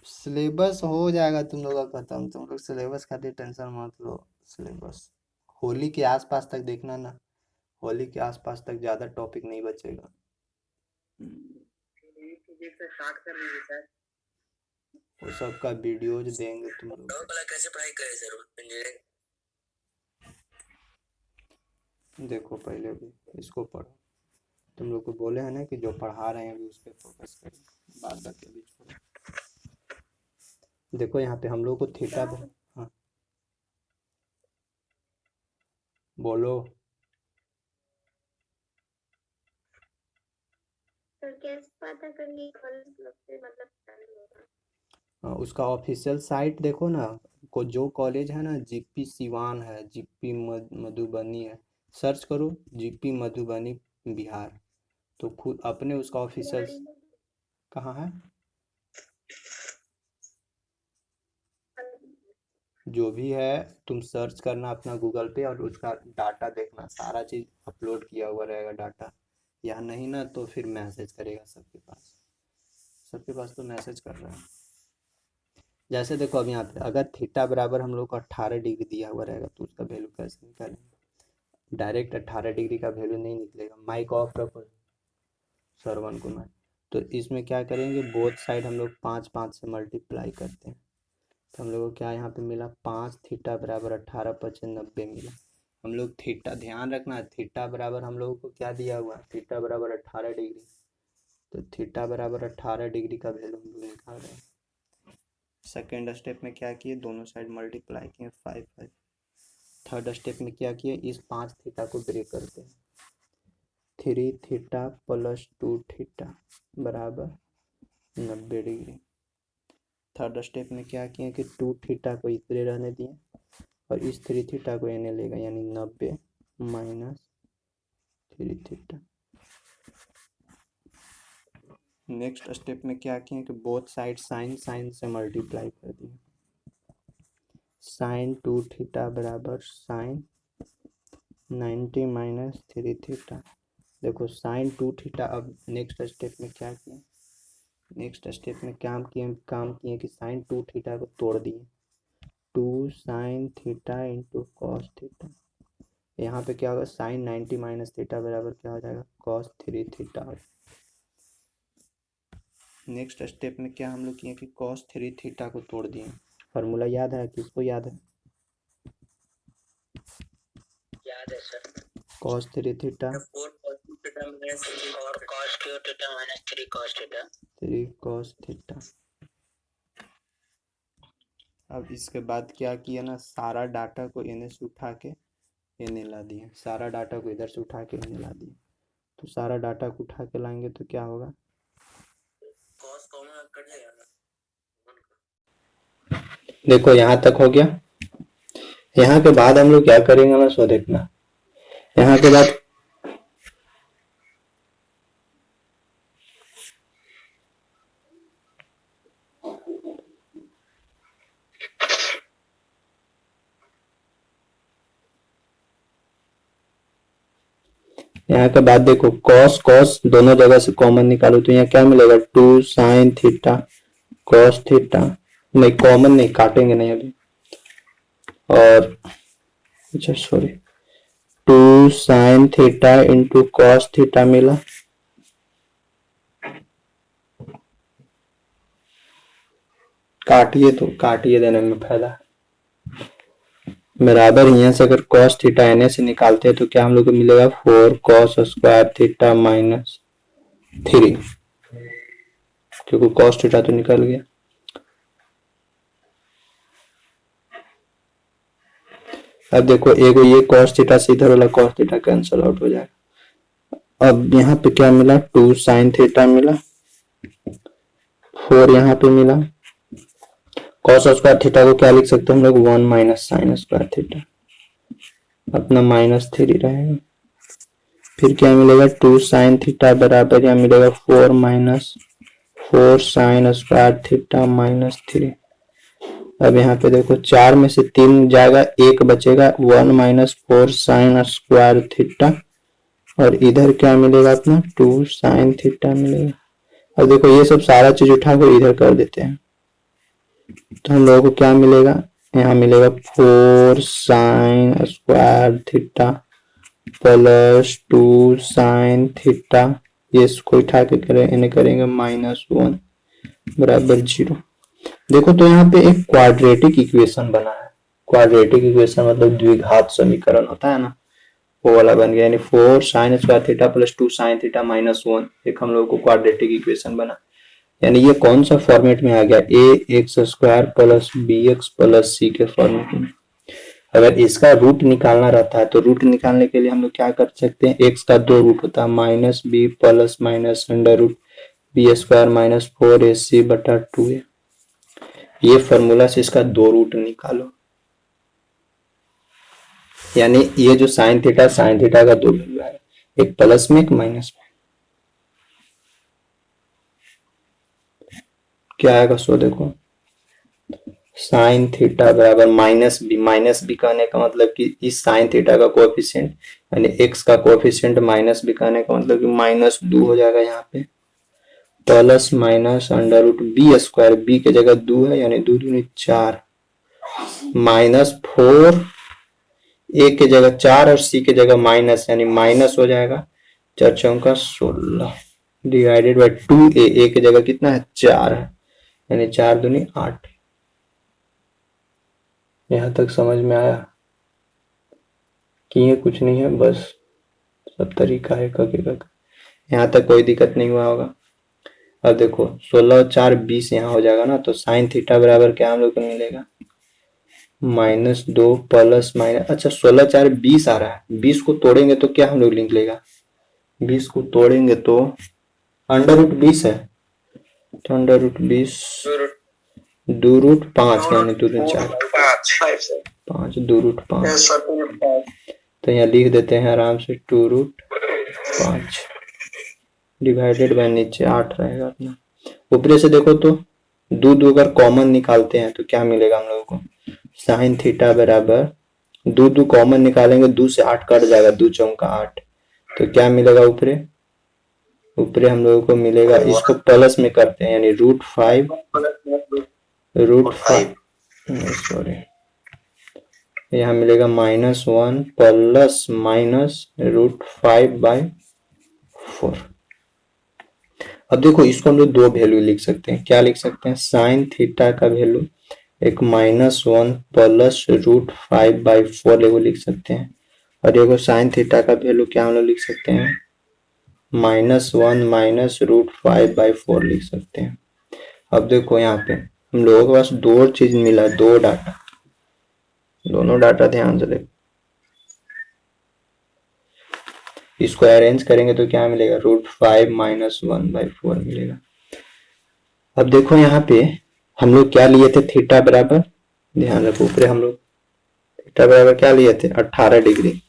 सिलेबस हो जाएगा तुम लोग का खत्म। तुम लोग सिलेबस खातिर टेंशन मत लो। सिलेबस होली के आसपास तक देखना ना, होली के आसपास तक ज़्यादा टॉपिक नहीं बचेगा। स्टार्ट कर लीजिए सर। वो सब का वीडियोज देंगे तुम लोग। कैसे पढ़ाई करें सर इंजीनियरिंग? देखो पहले भी इसको पढ़ो, तुम लोग को बोले हैं ना कि जो पढ़ा रहे हैं अभी उस पर फोकस करें, बाद बाकी अभी छोड़ो। देखो यहाँ पे हम लोग को थीटा, हाँ बोलो। सर कैसे पता करेंगे कॉलेज से मतलब चालू होगा? उसका ऑफिशियल साइट देखो ना, को जो कॉलेज है ना, जीपी सिवान है, जीपी मधुबनी है, सर्च करो जीपी मधुबनी बिहार, तो खुद अपने उसका ऑफिशियल कहाँ है, जो भी है तुम सर्च करना अपना गूगल पे, और उसका डाटा देखना, सारा चीज़ अपलोड किया हुआ रहेगा डाटा। या नहीं ना तो फिर मैसेज करेगा सबके पास, सबके पास तो मैसेज कर रहा है। जैसे देखो अब यहाँ पे अगर थीटा बराबर हम लोग को 18 डिग्री दिया हुआ रहेगा तो उसका वैल्यू कैसे निकालेंगे। डायरेक्ट 18 डिग्री का वैल्यू नहीं निकलेगा। माइक ऑफ रखो श्रवण कुमार। तो इसमें क्या करेंगे, बोथ साइड हम लोग 5 से मल्टीप्लाई करते हैं, तो हम लोग को क्या यहाँ पे मिला 5 थीटा बराबर 18 × 5 = 90 मिला। हम लोग थीटा ध्यान रखना, थीटा बराबर हम लोगों को क्या दिया हुआ है, थीटा बराबर 18 डिग्री। तो थीटा बराबर 18 डिग्री का वैल्यू हम लोग निकाल रहे हैं। सेकेंड स्टेप में क्या किए, दोनों साइड मल्टीप्लाई किए 5। थर्ड स्टेप में क्या किए, इस 5 थीटा को ब्रेक करते हैं, 3 थीटा + 2 थीटा बराबर 90 डिग्री। थर्ड स्टेप में क्या किए कि 2 थीटा को इधर रहने दिए और इस 3 थीटा को इन्हें लेगा, यानी 90 माइनस 3 थीटा। नेक्स्ट स्टेप में क्या किए कि बोथ साइड साइन से मल्टीप्लाई कर दिए। साइन 2 थीटा बराबर साइन 90 माइनस 3 थीटा। देखो साइन 2 थीटा। अब नेक्स्ट स्टेप में क्या किए, नेक्स्ट स्टेप में काम किए कि साइन 2 थीटा को तोड़ दिए। 2 sign theta into cos theta. यहाँ पे क्या होगा, साइन 90 माइनस थीटा बराबर क्या हो जाएगा, कॉस 3 थीटा। नेक्स्ट स्टेप में क्या हम लोग किए कि कॉस 3 थीटा को तोड़ दिए। फार्मूला याद है, किसको याद है? याद है sir. Cos 3 theta 4 cos theta minus 3 और cos cube theta minus 3 cos theta. 3 cos theta. अब इसके बाद क्या किया ना, सारा डाटा को इन्हें से उठा के इन्हें ला दिए। सारा डाटा को इधर से उठा के इन्हें ला दिए। तो सारा डाटा को उठा के लाएंगे तो क्या होगा, cos कॉमन कट जाएगा ना। देखो यहाँ तक हो गया। यहाँ के बाद हम लोग क्या करेंगे ना, सो देखना। यहाँ के बाद यहाँ के बाद देखो कॉस कॉस दोनों जगह से कॉमन निकालो तो यहाँ क्या मिलेगा, 2 साइन थीटा कॉस थीटा। नहीं कॉमन नहीं, काटेंगे नहीं अभी। और अच्छा sorry, 2 sign theta into cos theta मिला। काटिए तो काटिए देने में फायदा है। बराबर यहाँ से अगर cos थीटा एन से निकालते हैं तो क्या हम लोग को मिलेगा, 4 cos स्क्वायर थीटा माइनस 3, क्योंकि cos थीटा तो निकल गया। अब देखो एगो ये cos थीटा से इधर वाला cos थीटा कैंसिल आउट हो जाएगा। अब यहाँ पे क्या मिला, 2 साइन थीटा मिला, 4 यहाँ पे मिला। cos स्क्वायर थीटा को क्या लिख सकते हैं हम लोग, 1 माइनस साइन स्क्वायर थीटा, अपना माइनस 3 रहेगा। फिर क्या मिलेगा, 2 साइन थीटा बराबर यहाँ मिलेगा 4 minus 4 sine square theta minus 3। अब यहाँ पे देखो 4 में से 3 जाएगा, 1 बचेगा, 1 माइनस 4 साइन स्क्वायर थीटा। और इधर क्या मिलेगा अपना, 2 साइन थीटा मिलेगा। अब देखो ये सब सारा चीज उठा कर इधर कर देते हैं तो हम लोगों को क्या मिलेगा, यहाँ मिलेगा 4 sine square theta plus 2 sine theta. ये इसको उठा के करें, इन्हें करेंगे -1 बराबर 0। देखो तो यहाँ पे एक क्वाड्रेटिक इक्वेशन बना है। क्वाड्रेटिक इक्वेशन मतलब द्विघात समीकरण होता है ना, वो वाला बन गया। यानी 4 sine square theta plus 2 sine theta -1 एक हम लोग को क्वाड्रेटिक इक्वेशन बना। यानी ये कौन सा फॉर्मेट में आ गया, ax square plus bx plus c के फॉर्मेट में। अगर इसका रूट निकालना रहता है तो रूट निकालने के लिए हम लोग क्या कर सकते हैं, x का 2 रूट होता है, minus B plus minus under root B square minus 4ac बटा 2a। ये फॉर्मूला से इसका 2 रूट निकालो। यानी ये जो साइन थीटा का 2 वैल्यू है, एक प्लस में एक माइनस में। क्या आएगा, सो देखो साइन थीटा बराबर माइनस बी कहने का मतलब कि इस साइन थीटा का कोएफिशिएंट यानी एक्स का कोएफिशिएंट माइनस बी कहने का मतलब कि -2 हो जाएगा यहाँ पे, plus minus under root B square, B के जगह 2 है यानी 2 दूनी 4 माइनस 4, ए के जगह 4 और सी के जगह माइनस यानी माइनस हो जाएगा 4 चौका 16 डिवाइडेड बाय 2a। ए के जगह कितना है, 4 है यानी 4 दूनी 8। यहाँ तक समझ में आया कि ये कुछ नहीं है, बस सब तरीका है एक। यहाँ तक कोई दिक्कत नहीं हुआ होगा। अब देखो 16 और 4 20 यहाँ हो जाएगा ना, तो साइन थीटा बराबर क्या हम लोग को मिलेगा, -2 प्लस माइनस, अच्छा 16 4 20 आ रहा है, 20 को तोड़ेंगे तो क्या हम लोग लिख लेगा, 20 को तोड़ेंगे तो अंडर रूट 20 है तो अंडर रूट 20 2 2 रूट 5 यानी 2 दूनी 4 5 5 2 रूट 5 यस सर 2 रूट 5 तो यहाँ लिख देते हैं आराम से 2 रूट 5 डिवाइडेड बाय नीचे 8 रहेगा अपना। ऊपर से देखो तो 2 अगर कॉमन निकालते हैं तो क्या मिलेगा हम लोगों को, साइन थीटा बराबर 2 कॉमन निकालेंगे 2 से 8 कट जाएगा, 2 चौका 8 तो क्या मिलेगा ऊपरे हम लोगों को मिलेगा, इसको प्लस में करते हैं यानी रूट 5 सॉरी यहाँ मिलेगा -1 प्लस माइनस रूट 5/4। अब देखो इसको हम लोग 2 वैल्यू लिख सकते हैं, क्या लिख सकते हैं, साइन थीटा का वैल्यू एक -1 प्लस रूट 5/4 लिख सकते हैं, और देखो साइन थीटा का वैल्यू क्या हम लोग लिख सकते हैं, -1 माइनस रूट 5/4 लिख सकते हैं। अब देखो यहाँ पे हम लोगों के पास 2 चीज मिला, 2 डाटा, दोनों डाटा ध्यान से देखो, इसको अरेंज करेंगे तो क्या मिलेगा, रूट 5 माइनस 1/4 मिलेगा। अब देखो यहाँ पे हम लोग क्या लिए थे, थीटा बराबर, ध्यान रखो ऊपर हम लोग थीटा बराबर क्या लिए थे, 18 डिग्री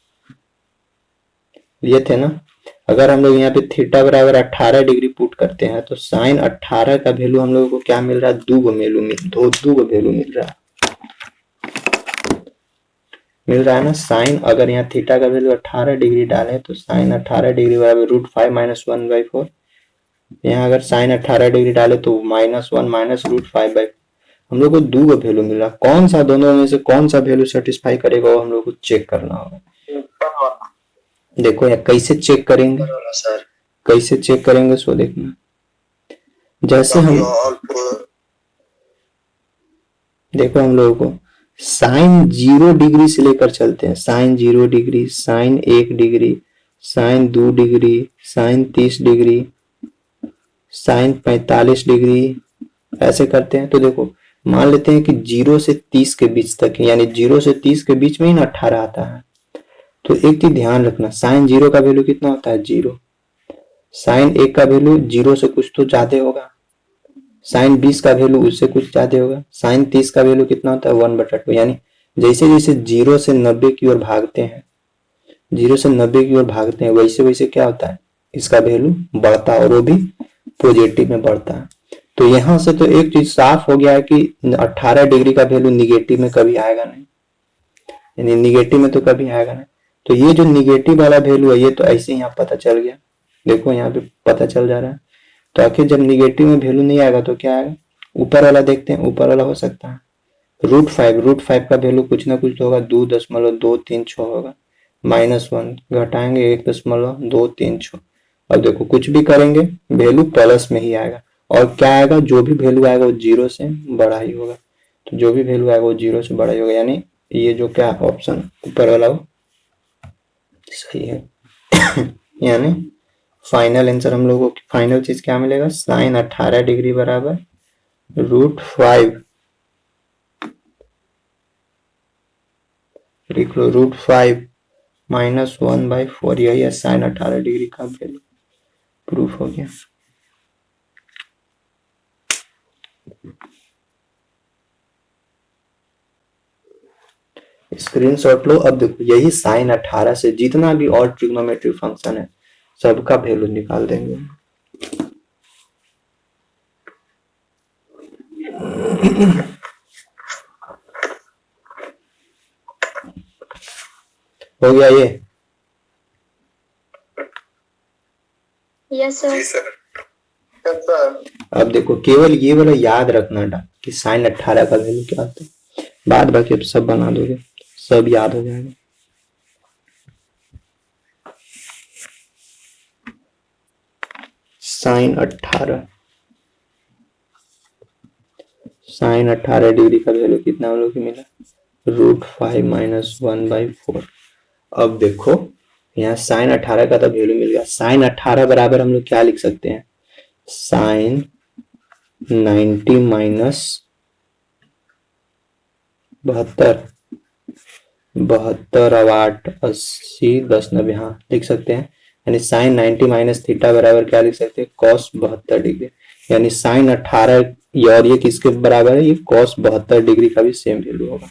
लिए थे ना। अगर हम लोग यहाँ पे थीटा बराबर 18 डिग्री पुट करते हैं तो साइन 18 का वैल्यू हम लोगों को क्या मिल रहा है, 2 वैल्यू मिल रहा है ना। साइन अगर यहाँ थीटा का वैल्यू 18 डिग्री डाले तो साइन 18 डिग्री बराबर रूट 5 माइनस 1/4, यहाँ अगर साइन 18 डिग्री डाले तो -1 माइनस रूट 5/4, हम लोग को 2 वैल्यू मिल रहा। कौन सा दोनों में से कौन सा वैल्यू सेटिस्फाई करेगा वो हम लोग को चेक करना होगा। देखो यहाँ कैसे चेक करेंगे, कैसे चेक करेंगे सो देखना, जैसे हम देखो हम लोगों को साइन 0 डिग्री से लेकर चलते हैं, sine 0 degree, sine 1 degree, sine 2 degree, sine 30 degree, sine 45 degree, ऐसे करते हैं। तो देखो मान लेते हैं कि 0 से 30 के बीच तक, यानी 0 से 30 के बीच में ही ना 18 आता है। तो एक चीज ध्यान रखना, साइन 0 का वैल्यू कितना होता है, 0। साइन 1 का वैल्यू 0 से कुछ तो ज्यादा होगा, साइन 20 का वैल्यू उससे कुछ ज्यादा होगा, साइन 30 का वैल्यू कितना होता है, 1/2। यानी जैसे जैसे 0 से 90 की ओर भागते हैं, 0 से 90 की ओर भागते हैं, वैसे वैसे क्या होता है, इसका वैल्यू बढ़ता है और वो भी पॉजिटिव में बढ़ता है। तो यहाँ से तो एक चीज साफ हो गया है कि 18 डिग्री का वैल्यू निगेटिव में कभी आएगा नहीं, यानी निगेटिव में तो कभी आएगा नहीं। तो ये जो निगेटिव वाला वैल्यू है ये तो ऐसे यहाँ पता चल गया, देखो यहाँ पे पता चल जा रहा है। तो आखिर जब निगेटिव में वैल्यू नहीं आएगा तो क्या आएगा, ऊपर वाला देखते हैं, ऊपर वाला हो सकता है रूट 5 का वैल्यू कुछ ना कुछ तो होगा, 2.236 होगा, -1 घटाएंगे 1.236। अब देखो कुछ भी करेंगे वैल्यू प्लस में ही आएगा, और क्या आएगा, जो भी वैल्यू आएगा वो 0 से बड़ा ही होगा। तो जो भी वैल्यू आएगा वो 0 से बड़ा ही होगा, यानी ये जो क्या ऑप्शन ऊपर वाला वो सही है। यानी फाइनल आंसर हम लोगों को फाइनल चीज क्या मिलेगा, साइन 18 डिग्री बराबर रूट 5, लिख लो रूट 5 माइनस 1/4, यही है साइन 18 डिग्री का वैल्यू, प्रूफ हो गया। स्क्रीनशॉट लो। अब देखो यही साइन 18 से जितना भी और ट्रिग्नोमेट्रिक फंक्शन है सबका वैल्यू निकाल देंगे। हो गया ये, यस सर। अब देखो केवल ये वाला याद रखना कि साइन 18 का वैल्यू क्या होता है, बाद बाकी अब सब बना दोगे, सब याद हो जाएगा। साइन 18 डिग्री का वैल्यू कितना हम लोग को मिला, रूट 5 माइनस 1/4। अब देखो यहाँ साइन 18 का तो वैल्यू मिल गया, साइन 18 बराबर हम लोग क्या लिख सकते हैं, साइन 90 माइनस 72 72 और 8 80 10 90, हाँ लिख सकते हैं। यानी साइन 90 माइनस थीटा बराबर क्या लिख सकते हैं, कॉस 72 डिग्री। यानी साइन 18 और ये किसके बराबर है, ये cos 72 डिग्री का भी सेम वैल्यू होगा।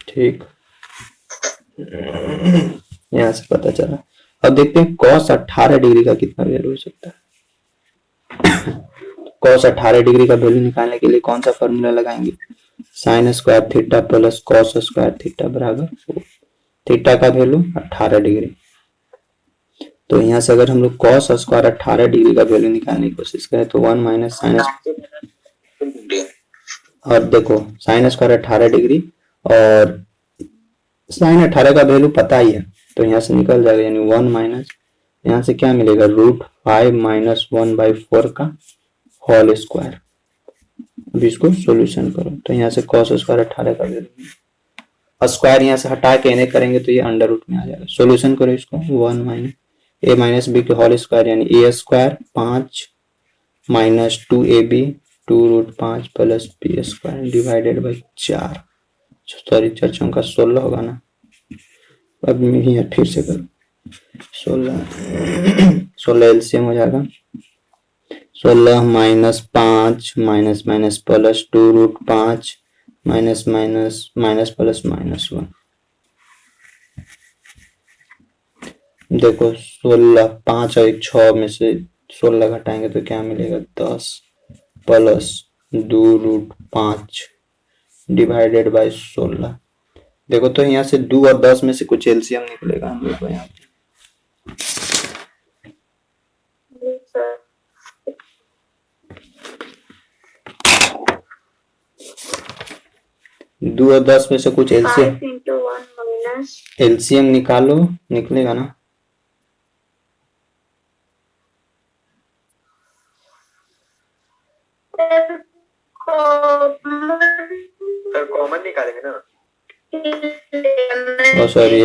ठीक, यहाँ से पता चला। अब देखते हैं cos 18 डिग्री का कितना वैल्यू हो सकता है। cos 18 डिग्री का वैल्यू निकालने के लिए कौन सा फॉर्मूला लगाएंगे, sine square theta plus cos square theta बराबर 4। थीटा का वैल्यू 18 डिग्री, तो यहाँ से अगर हम लोग cos स्क्वायर 18 डिग्री का वैल्यू निकालने की कोशिश करें तो 1 माइनस साइन, और देखो साइन स्क्वायर 18 डिग्री और साइन 18 का वैल्यू पता ही है, तो यहाँ से निकल जाएगा, यानी 1 माइनस यहाँ से क्या मिलेगा, √5 माइनस 1/4 का होल स्क्वायर। अब इसको सोल्यूशन करो तो यहाँ से cos स्क्वायर 18 का वैल्यू, स्क्वायर यहाँ से हटा के इन्हें करेंगे तो ये अंडर रूट में आ जाएगा। सोल्यूशन करो इसको, 1 माइनस a माइनस बी के होल स्क्वायर यानी a square 5 minus 2ab 2√5 plus b square divided by 4, sorry 4 चौका 16 होगा ना। अब यहाँ फिर से करो 16 एलसीएम हो जाएगा, 16 minus 5 minus minus plus 2√5 minus minus minus plus -1। देखो 16 5 और 6 में से 16 घटाएंगे तो क्या मिलेगा, 10 प्लस 2√5 डिवाइडेड बाई 16। देखो तो यहाँ से 2 और 10 में से कुछ एलसीएम निकलेगा हम लोग को यहाँ पे। दो और 10 में से कुछ एलसीएम निकालो, निकलेगा ना। कॉमन निकालेंगे ना, सॉरी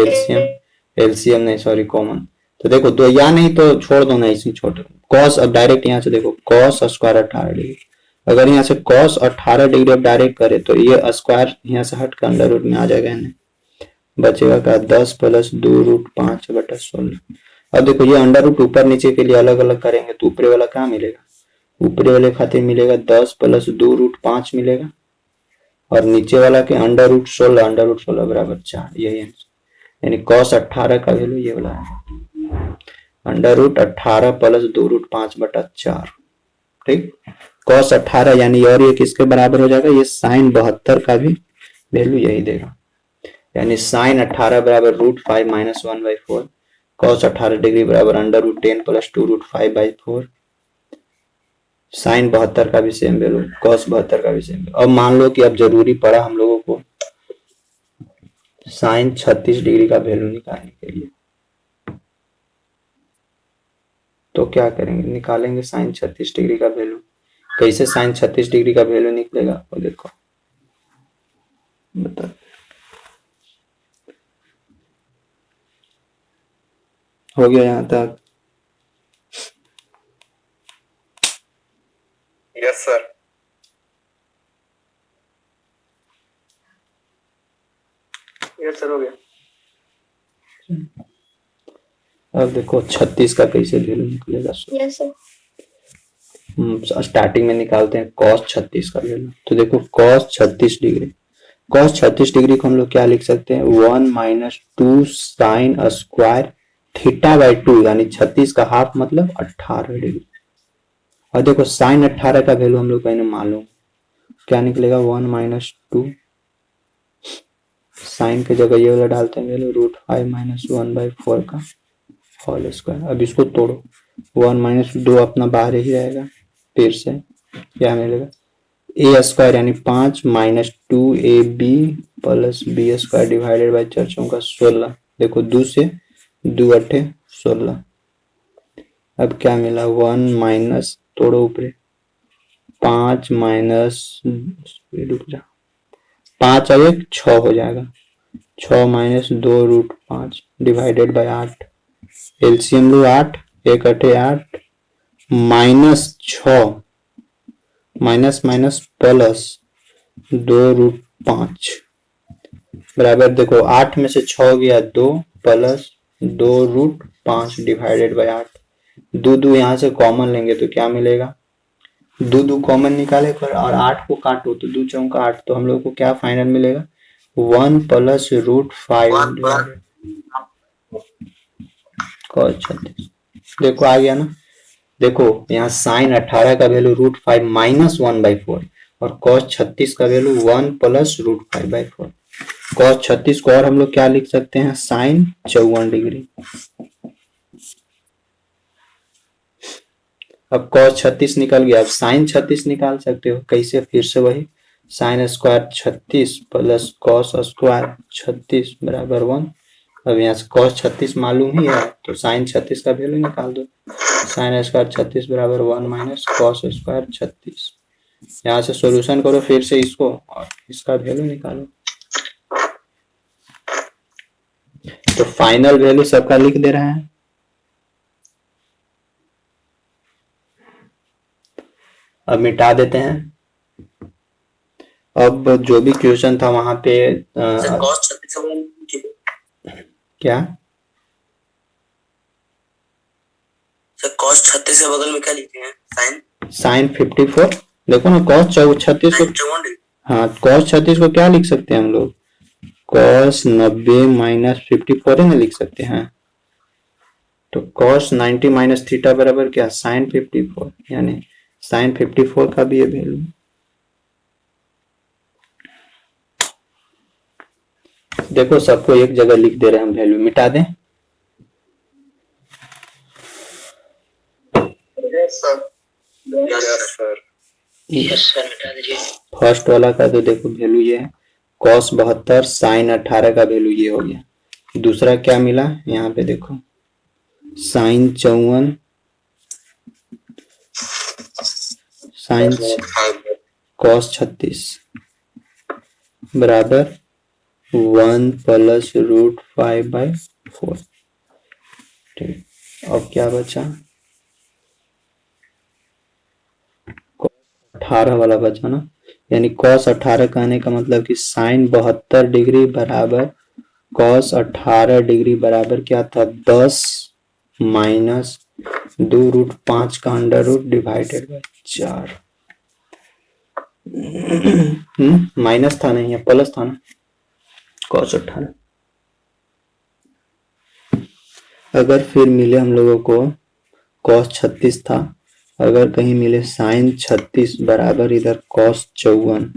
एलसीएम नहीं, सॉरी कॉमन। तो देखो दो या नहीं तो छोड़ दो ना, इसी छोटे cos, अब डायरेक्ट यहाँ से देखो cos स्क्वायर 18 डिग्री, अगर यहाँ से cos 18 डिग्री अब डायरेक्ट करे तो ये स्क्वायर यहाँ से हट कर अंडर रूट में आ जाएगा, ना बचेगा का 10 प्लस 2√5/16। अब देखो ये अंडर रूट ऊपर नीचे के लिए अलग अलग करेंगे तो ऊपरी वाला क्या मिलेगा, ऊपरी वाले खातिर मिलेगा 10 प्लस 2√5 मिलेगा, और नीचे वाला के अंडर रूट 16 बराबर 4, यही आंसर। यानी cos 18 का वैल्यू ये वाला है, अंडर रूट 18 प्लस 2√5/4। ठीक, cos 18 यानी और ये किसके बराबर हो जाएगा, ये साइन 72 का भी वैल्यू यही देगा, यानी साइन 18 बराबर √5 माइनस 1/4, cos 18 डिग्री बराबर अंडर रूट 10 प्लस 2√5/4, साइन 72 का भी सेम वैल्यू, cos 72 का भी सेम वैल्यू। अब मान लो कि अब जरूरी पड़ा हम लोगों को साइन 36 डिग्री का वैल्यू निकालने के लिए, तो क्या करेंगे, निकालेंगे साइन 36 डिग्री का वैल्यू। कैसे साइन 36 डिग्री का वैल्यू निकलेगा, तो देखो बता, हो गया यहाँ तक। Yes sir. यस सर, हो गया। अब देखो 36 का कैसे वैल्यू निकलेगा। Yes sir. स्टार्टिंग में निकालते हैं cos 36 का वैल्यू, तो देखो cos 36 डिग्री, cos 36 डिग्री को हम लोग क्या लिख सकते हैं, 1 माइनस 2 साइन स्क्वायर θ/2, यानी 36 का हाफ मतलब 18 डिग्री। और देखो साइन 18 का वैल्यू हम लोग को मालूम, क्या निकलेगा, 1 माइनस 2 साइन के जगह ये वाला डालते हैं वैल्यू, √5 माइनस 1/4 का होल स्क्वायर। अब इसको तोड़ो, 1 माइनस 2 अपना बाहर ही रहेगा, फिर से क्या मिलेगा, a स्क्वायर यानी 5 minus 2ab plus b square divided by 4 चौका 16। देखो 2 से 2 8 16। अब क्या मिला, 1 माइनस तोड़ो ऊपर, 5 माइनस 5 और 1 6 हो जाएगा, 6 minus 2√5 divided by 8, LCM low 8 1 8 8 minus 6 minus minus plus 2√5 बराबर, देखो 8 में से 6 गया 2 प्लस 2√5 डिवाइडेड बाई 8, दो यहाँ से कॉमन लेंगे तो क्या मिलेगा, दो कॉमन निकाले और 8 को काटो तो 2 चौका 8, तो हम लोग को क्या फाइनल मिलेगा 1 प्लस रूट 5 cos 36। देखो आ गया ना। देखो यहाँ साइन 18 का वैल्यू रूट 5 माइनस 1/4 और cos 36 का वैल्यू 1 प्लस रूट 5/4। cos 36 को और हम लोग क्या लिख सकते हैं साइन 54 डिग्री। अब cos 36 निकल गया, अब साइन 36 निकाल सकते हो कैसे, फिर से वही sine square 36 plus cos square 36 बराबर 1। अब यहाँ से cos 36 मालूम ही है तो साइन 36 का वैल्यू निकाल दो, साइन स्क्वायर 36 बराबर 1 माइनस कॉस स्क्वायर 36। यहाँ से सॉल्यूशन करो फिर से इसको और इसका वैल्यू निकालो, तो फाइनल वैल्यू सबका लिख दे रहे हैं। अब मिटा देते हैं। अब जो भी क्वेश्चन था वहां पे क्या सर cos 36 के बगल में क्या लिखे हैं साइन 54। देखो ना cos 36 को, हाँ cos 36 को क्या लिख सकते हैं हम लोग cos 90 माइनस 54 ही ना लिख सकते हैं। तो cos 90 माइनस थीटा बराबर क्या साइन 54, यानी साइन 54 का भी ये वैल्यू। देखो सबको एक जगह लिख दे रहे हैं हम, वैल्यू मिटा दें। फर्स्ट वाला का तो देखो वैल्यू ये है cos 72 साइन 18 का वैल्यू ये हो गया। दूसरा क्या मिला यहाँ पे देखो साइन 54 साइन cos 36 बराबर 1 प्लस रूट 5/4। ठीक, अब क्या बचा 18 वाला बचा ना, यानी cos 18 कहने का मतलब कि साइन 72 डिग्री बराबर cos 18 डिग्री बराबर क्या था 10 माइनस 2√5 का under root divided by 4। Minus था नहीं, प्लस था ना cos 18। अगर फिर मिले हम लोगों को cos 36 था, अगर कहीं मिले साइन 36 बराबर इधर cos 54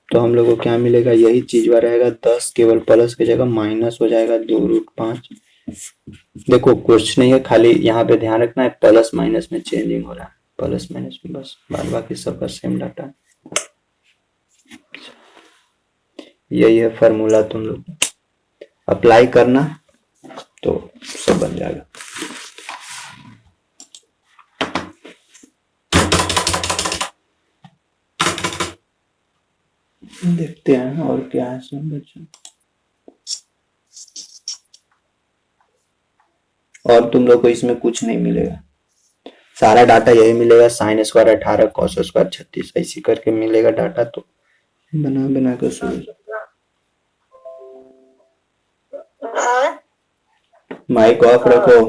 तो हम लोग को क्या मिलेगा यही चीज रहेगा 10 केवल प्लस की जगह माइनस हो जाएगा 2√5। देखो कुछ नहीं है, खाली यहाँ पे ध्यान रखना है प्लस माइनस में चेंजिंग हो रहा है, प्लस माइनस में बस, बाद बाकी सबका सेम डाटा। यही है फॉर्मूला, तुम लोग अप्लाई करना तो सब बन जाएगा। देखते हैं और क्या है सब बच्चों। और तुम लोग को इसमें कुछ नहीं मिलेगा, सारा डाटा यही मिलेगा साइन स्क्वायर 18 कॉस स्क्वायर 36 ऐसी करके मिलेगा डाटा। तो बना बना कर सुनो, माइक ऑफ रखो।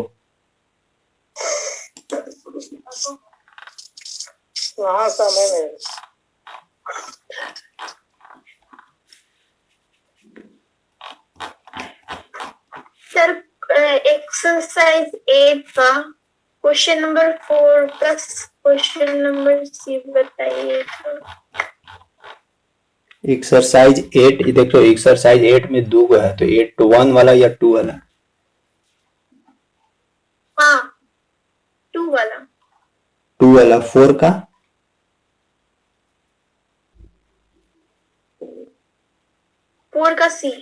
वहाँ समय में सर एक्सरसाइज 8 का question number 4 plus question number 6 बताइए। एक्सरसाइज 8 देखो, एक्सरसाइज 8 में 2 है तो 8 to 1 वाला या 2 वाला? हाँ 2 वाला। 2 वाला 4 का 4 का सी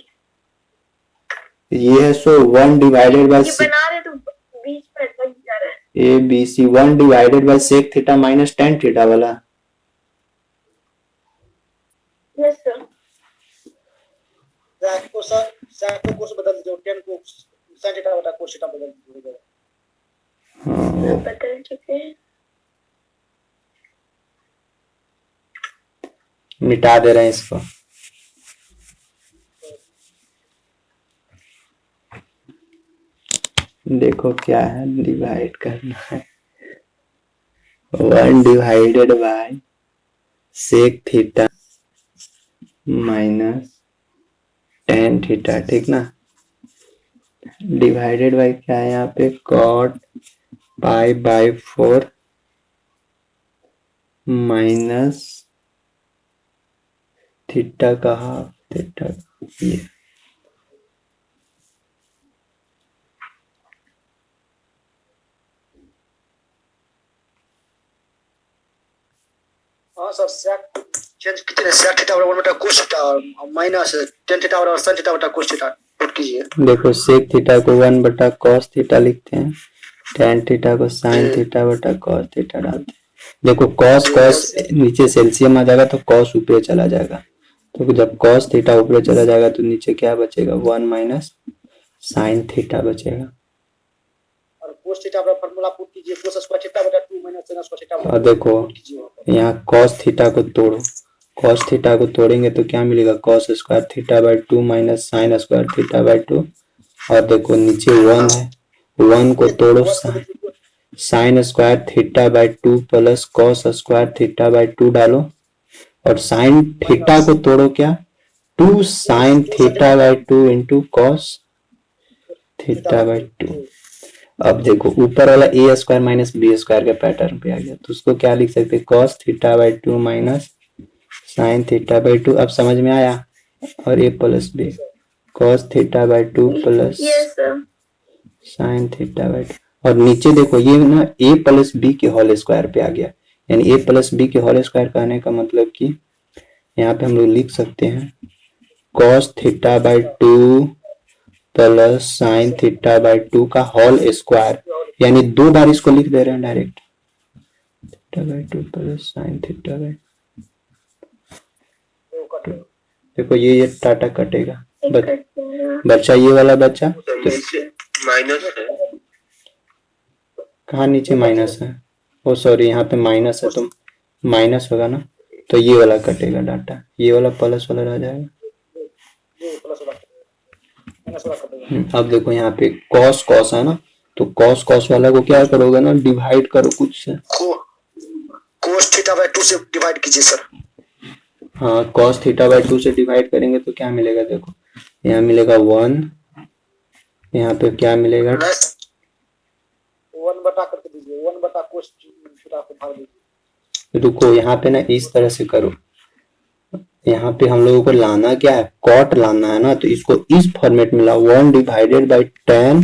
ये है, सो 1 डिवाइडेड बाय ये बना रहे तो बीच में अटक जा रहा है। A B C 1 divided by sec theta minus ten theta वाला। Yes sir. सैक को कोस बदल दो, 10 को sin थीटा बटा कोस थीटा बदल दो। हाँ बदल चुके हैं, मिटा दे रहे हैं इसको। देखो क्या है, डिवाइड करना है 1 divided by sec theta minus ten theta, ठीक ना। डिवाइडेड बाय क्या है यहाँ पे, cot pi by 4 minus theta का हाफ, थीटा ये हाँ सर, सेक चेंज कीजिए, सेक थीटा बराबर 1 बटा cos theta minus tan theta बराबर sin थीटा बटा कोस थीटा पुट कीजिए। देखो सेक थीटा को 1 बटा कॉस थीटा लिखते हैं, टेन थीटा को साइन थीटा बटा कॉस थीटा डालते हैं। देखो कॉस कॉस नीचे से एलसीएम आ जाएगा तो कॉस ऊपर चला जाएगा, तो जब कॉस थीटा ऊपर चला जाएगा तो नीचे क्या बचेगा, 1 माइनस साइन थीटा बचेगा। और कोस थीटा का फार्मूला पुट कीजिए, कोस स्क्वायर थीटा बटा 2 माइनस sin स्क्वायर थीटा। और देखो यहाँ कॉस थीटा को तोड़ो, कॉस थीटा को तोड़ेंगे तो क्या मिलेगा, cos square theta by 2 minus sine square theta by 2। और देखो नीचे 1 है, 1 को तोड़ो, sine square theta by 2 plus cos square theta by 2 डालो, और साइन थीटा को तोड़ो क्या, 2 sign theta by 2 into cos theta by 2। अब देखो ऊपर वाला ए स्क्वायर माइनस बी स्क्वायर के पैटर्न पे आ गया, तो उसको क्या लिख सकते हैं, cos theta by 2 minus sine theta by 2। अब समझ में आया, और A plus B cos theta by 2 plus sine theta by 2। और नीचे देखो ये ना ए प्लस बी के होल स्क्वायर पे आ गया, यानी ए प्लस बी के होल स्क्वायर कहने का मतलब कि यहाँ पे हम लोग लिख सकते हैं cos theta by 2 plus sine theta by 2 का होल स्क्वायर, यानी 2 बार इसको लिख दे रहे हैं direct, theta by 2 plus sine theta bye. देखो ये टाटा कटेगा, बच्चा ये वाला बच्चा तो माइनस है, कहाँ नीचे माइनस है, ओ सॉरी यहाँ पे माइनस है तो माइनस होगा ना, तो ये वाला कटेगा डाटा, ये वाला प्लस वाला रह जाएगा। अब देखो यहाँ पे कॉस कॉस है ना, तो कॉस कॉस वाला को क्या करोगे ना, डिवाइड करो कुछ से, कोस थीटा बाय 2 से डिवाइड कीजिए सर। हाँ कॉस थीटा बाय 2 से डिवाइड करेंगे तो क्या मिलेगा, देखो यहाँ मिलेगा 1, यहाँ पे क्या मिलेगा 1 बटा करके दीजिए, 1 बटा कोस थीटा को भाग दीजिए। रुको यहाँ पे ना इस तरह से करो, यहाँ पे हम लोगों को लाना क्या है, कॉट लाना है ना, तो इसको इस फॉर्मेट में लाओ, 1 divided bye 10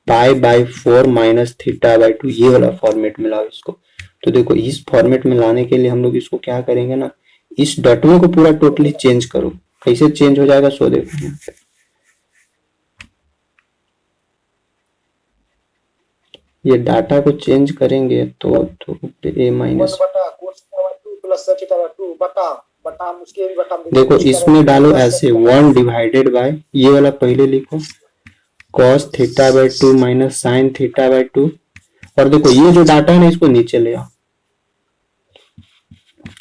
pi by 4 minus theta by 2, ये वाला फॉर्मेट में लाओ इसको। तो देखो इस फॉर्मेट में लाने के लिए हम लोग इसको क्या करेंगे ना, इस डटवे को पूरा टोटली चेंज करो, कैसे चेंज हो जाएगा सो देखो यहाँ पे, ये डाटा को चेंज करेंगे तो ए माइनस देखो इसमें डालो ऐसे 1 डिवाइडेड बाय, ये वाला पहले लिखो cos theta by 2 minus sine theta by 2, और देखो ये जो डाटा है ना इसको नीचे ले आओ,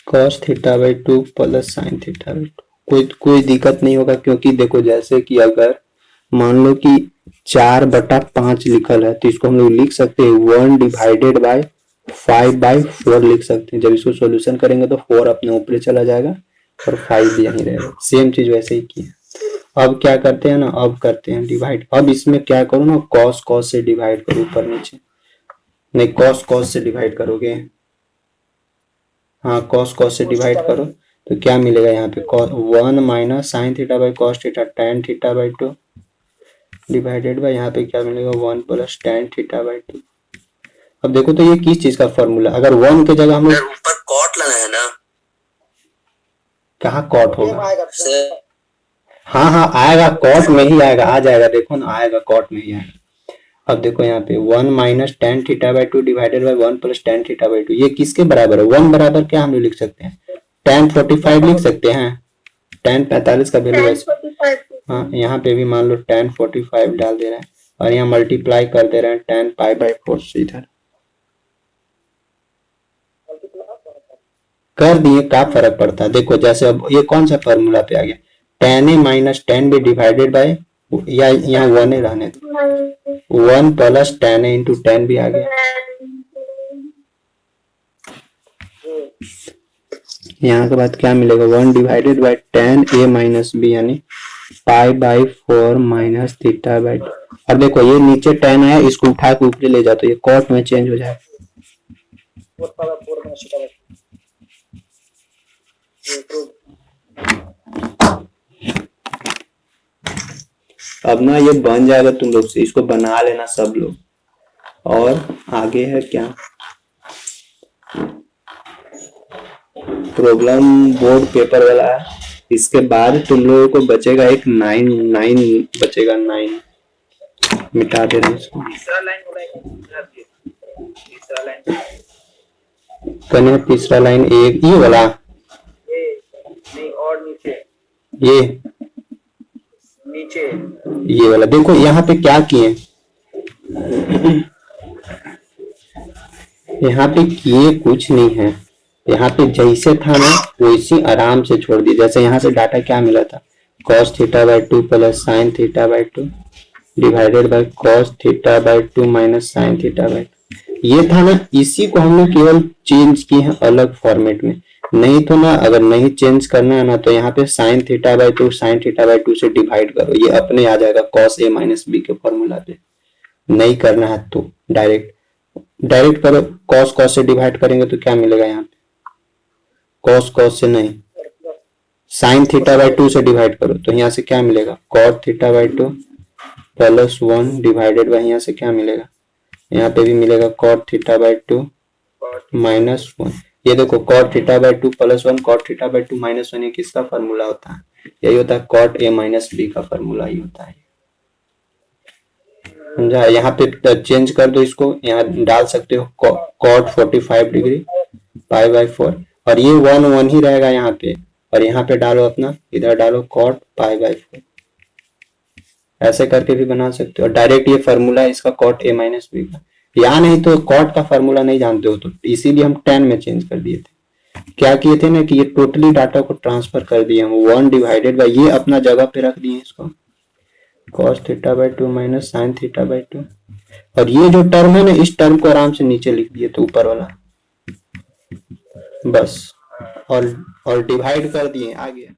cos theta by 2 plus sine theta by 2। कोई दिक्कत नहीं होगा, क्योंकि देखो जैसे कि अगर मान लो कि 4/5 लिखल है तो इसको हम लोग लिख सकते हैं 1 डिवाइडेड बाय 5/4 लिख सकते हैं। जब इसको सॉल्यूशन करेंगे तो 4 अपने ऊपर चला जाएगा और 5 भी यहीं रहेगा, सेम चीज वैसे ही किया। अब क्या करते हैं ना, अब करते हैं डिवाइड। अब इसमें क्या करो ना, कॉस कॉस से डिवाइड करो, ऊपर नीचे नहीं, कॉस कॉस से डिवाइड करोगे, हाँ कॉस कॉस से डिवाइड करो तो क्या मिलेगा यहाँ पे, 1 minus sine theta by cos theta tan theta by 2 divided by यहाँ पे क्या मिलेगा 1 प्लस टेन थीटा बाय 2। अब देखो तो ये किस चीज का फॉर्मूला, अगर 1 के जगह हम लोग ऊपर कॉट लाना है ना, कहाँ कॉट होगा, हाँ हाँ आएगा, कॉट में ही आएगा, आ जाएगा, देखो ना आएगा, कॉट में ही आएगा। अब देखो यहाँ पे 1 minus tan theta by 2 divided by 1 plus tan theta by 2, ये किसके बराबर है, 1 बराबर क्या हम लोग लिख सकते हैं, tan 45 लिख सकते हैं, tan 45 का वैल्यू है, हाँ यहाँ पे भी मान लो tan 45 डाल दे रहे हैं और यहाँ मल्टीप्लाई कर दे रहे हैं tan पाई बाय 4 से, इधर कर दिए, क्या फर्क पड़ता है। देखो जैसे अब ये कौन सा फॉर्मूला पे आ गया, tan a minus tan b divided by या यहाँ 1 ही रहने दो, 1 प्लस 10 इंटू 10 भी आ गया। यहाँ के बाद क्या मिलेगा, 1 divided by 10 a minus B यानी pi by 4 minus theta by. अब देखो ये नीचे 10 है, इसको उठा के ऊपर ले जाओ तो ये कॉट में चेंज हो जाएगा। अब ना ये बन जाएगा तुम लोग से, इसको बना लेना सब लोग। और आगे है क्या, प्रॉब्लम बोर्ड पेपर वाला है। इसके बाद तुम लोगों को बचेगा एक 9 बचेगा, 9 मिटा दे रहे हैं इसको। तीसरा लाइन कने तीसरा लाइन एक ये वाला, नहीं और नीचे ये वाला देखो यहाँ पे क्या किए, यहाँ पे किए कुछ नहीं है, यहाँ पे जैसे था ना वैसे आराम से छोड़ दिए। जैसे यहाँ से डाटा क्या मिला था, cos theta by 2 plus sine theta by 2 divided by cos theta by 2 minus sine theta by 2, ये था ना। इसी को हमने केवल चेंज किए हैं अलग फॉर्मेट में। नहीं तो ना अगर नहीं चेंज करना है ना तो यहाँ पे sine theta by 2 sine theta by 2 से डिवाइड करो, ये अपने आ जाएगा cos a माइनस बी के फॉर्मूला पे। नहीं करना है तो डायरेक्ट करो, cos से डिवाइड करेंगे तो क्या मिलेगा, यहाँ पे cos से नहीं साइन थीटा बाई 2 से डिवाइड करो तो यहाँ से क्या मिलेगा, cot theta by 2 plus 1 divided by यहाँ से क्या मिलेगा, यहाँ पे भी मिलेगा cot थीटा बाई 2 माइनस 1। ये देखो cot theta by 2 plus 1 cot theta by 2 minus 1 ये किसका फॉर्मूला होता है, यही होता है cot a माइनस बी का फॉर्मूला ही होता है। समझा, यहाँ पे चेंज कर दो इसको, यहाँ डाल सकते हो cot 45 डिग्री पाई बाई 4 और ये 1 ही रहेगा यहाँ पे, और यहाँ पे डालो अपना, इधर डालो cot पाई बाई 4। ऐसे करके भी बना सकते हो। डायरेक्ट ये फॉर्मूला है इसका cot a माइनस बी का, या नहीं तो cot का फॉर्मूला नहीं जानते हो तो इसीलिए हम 10 में चेंज कर दिए थे। क्या किए थे ना कि ये टोटली डाटा को ट्रांसफर कर दिए हम, 1 डिवाइडेड बाई ये अपना जगह पे रख दिए इसको, cos theta by 2 minus sine theta by 2, और ये जो टर्म है ना इस टर्म को आराम से नीचे लिख दिए तो ऊपर वाला बस, और डिवाइड कर दिए, आ गया।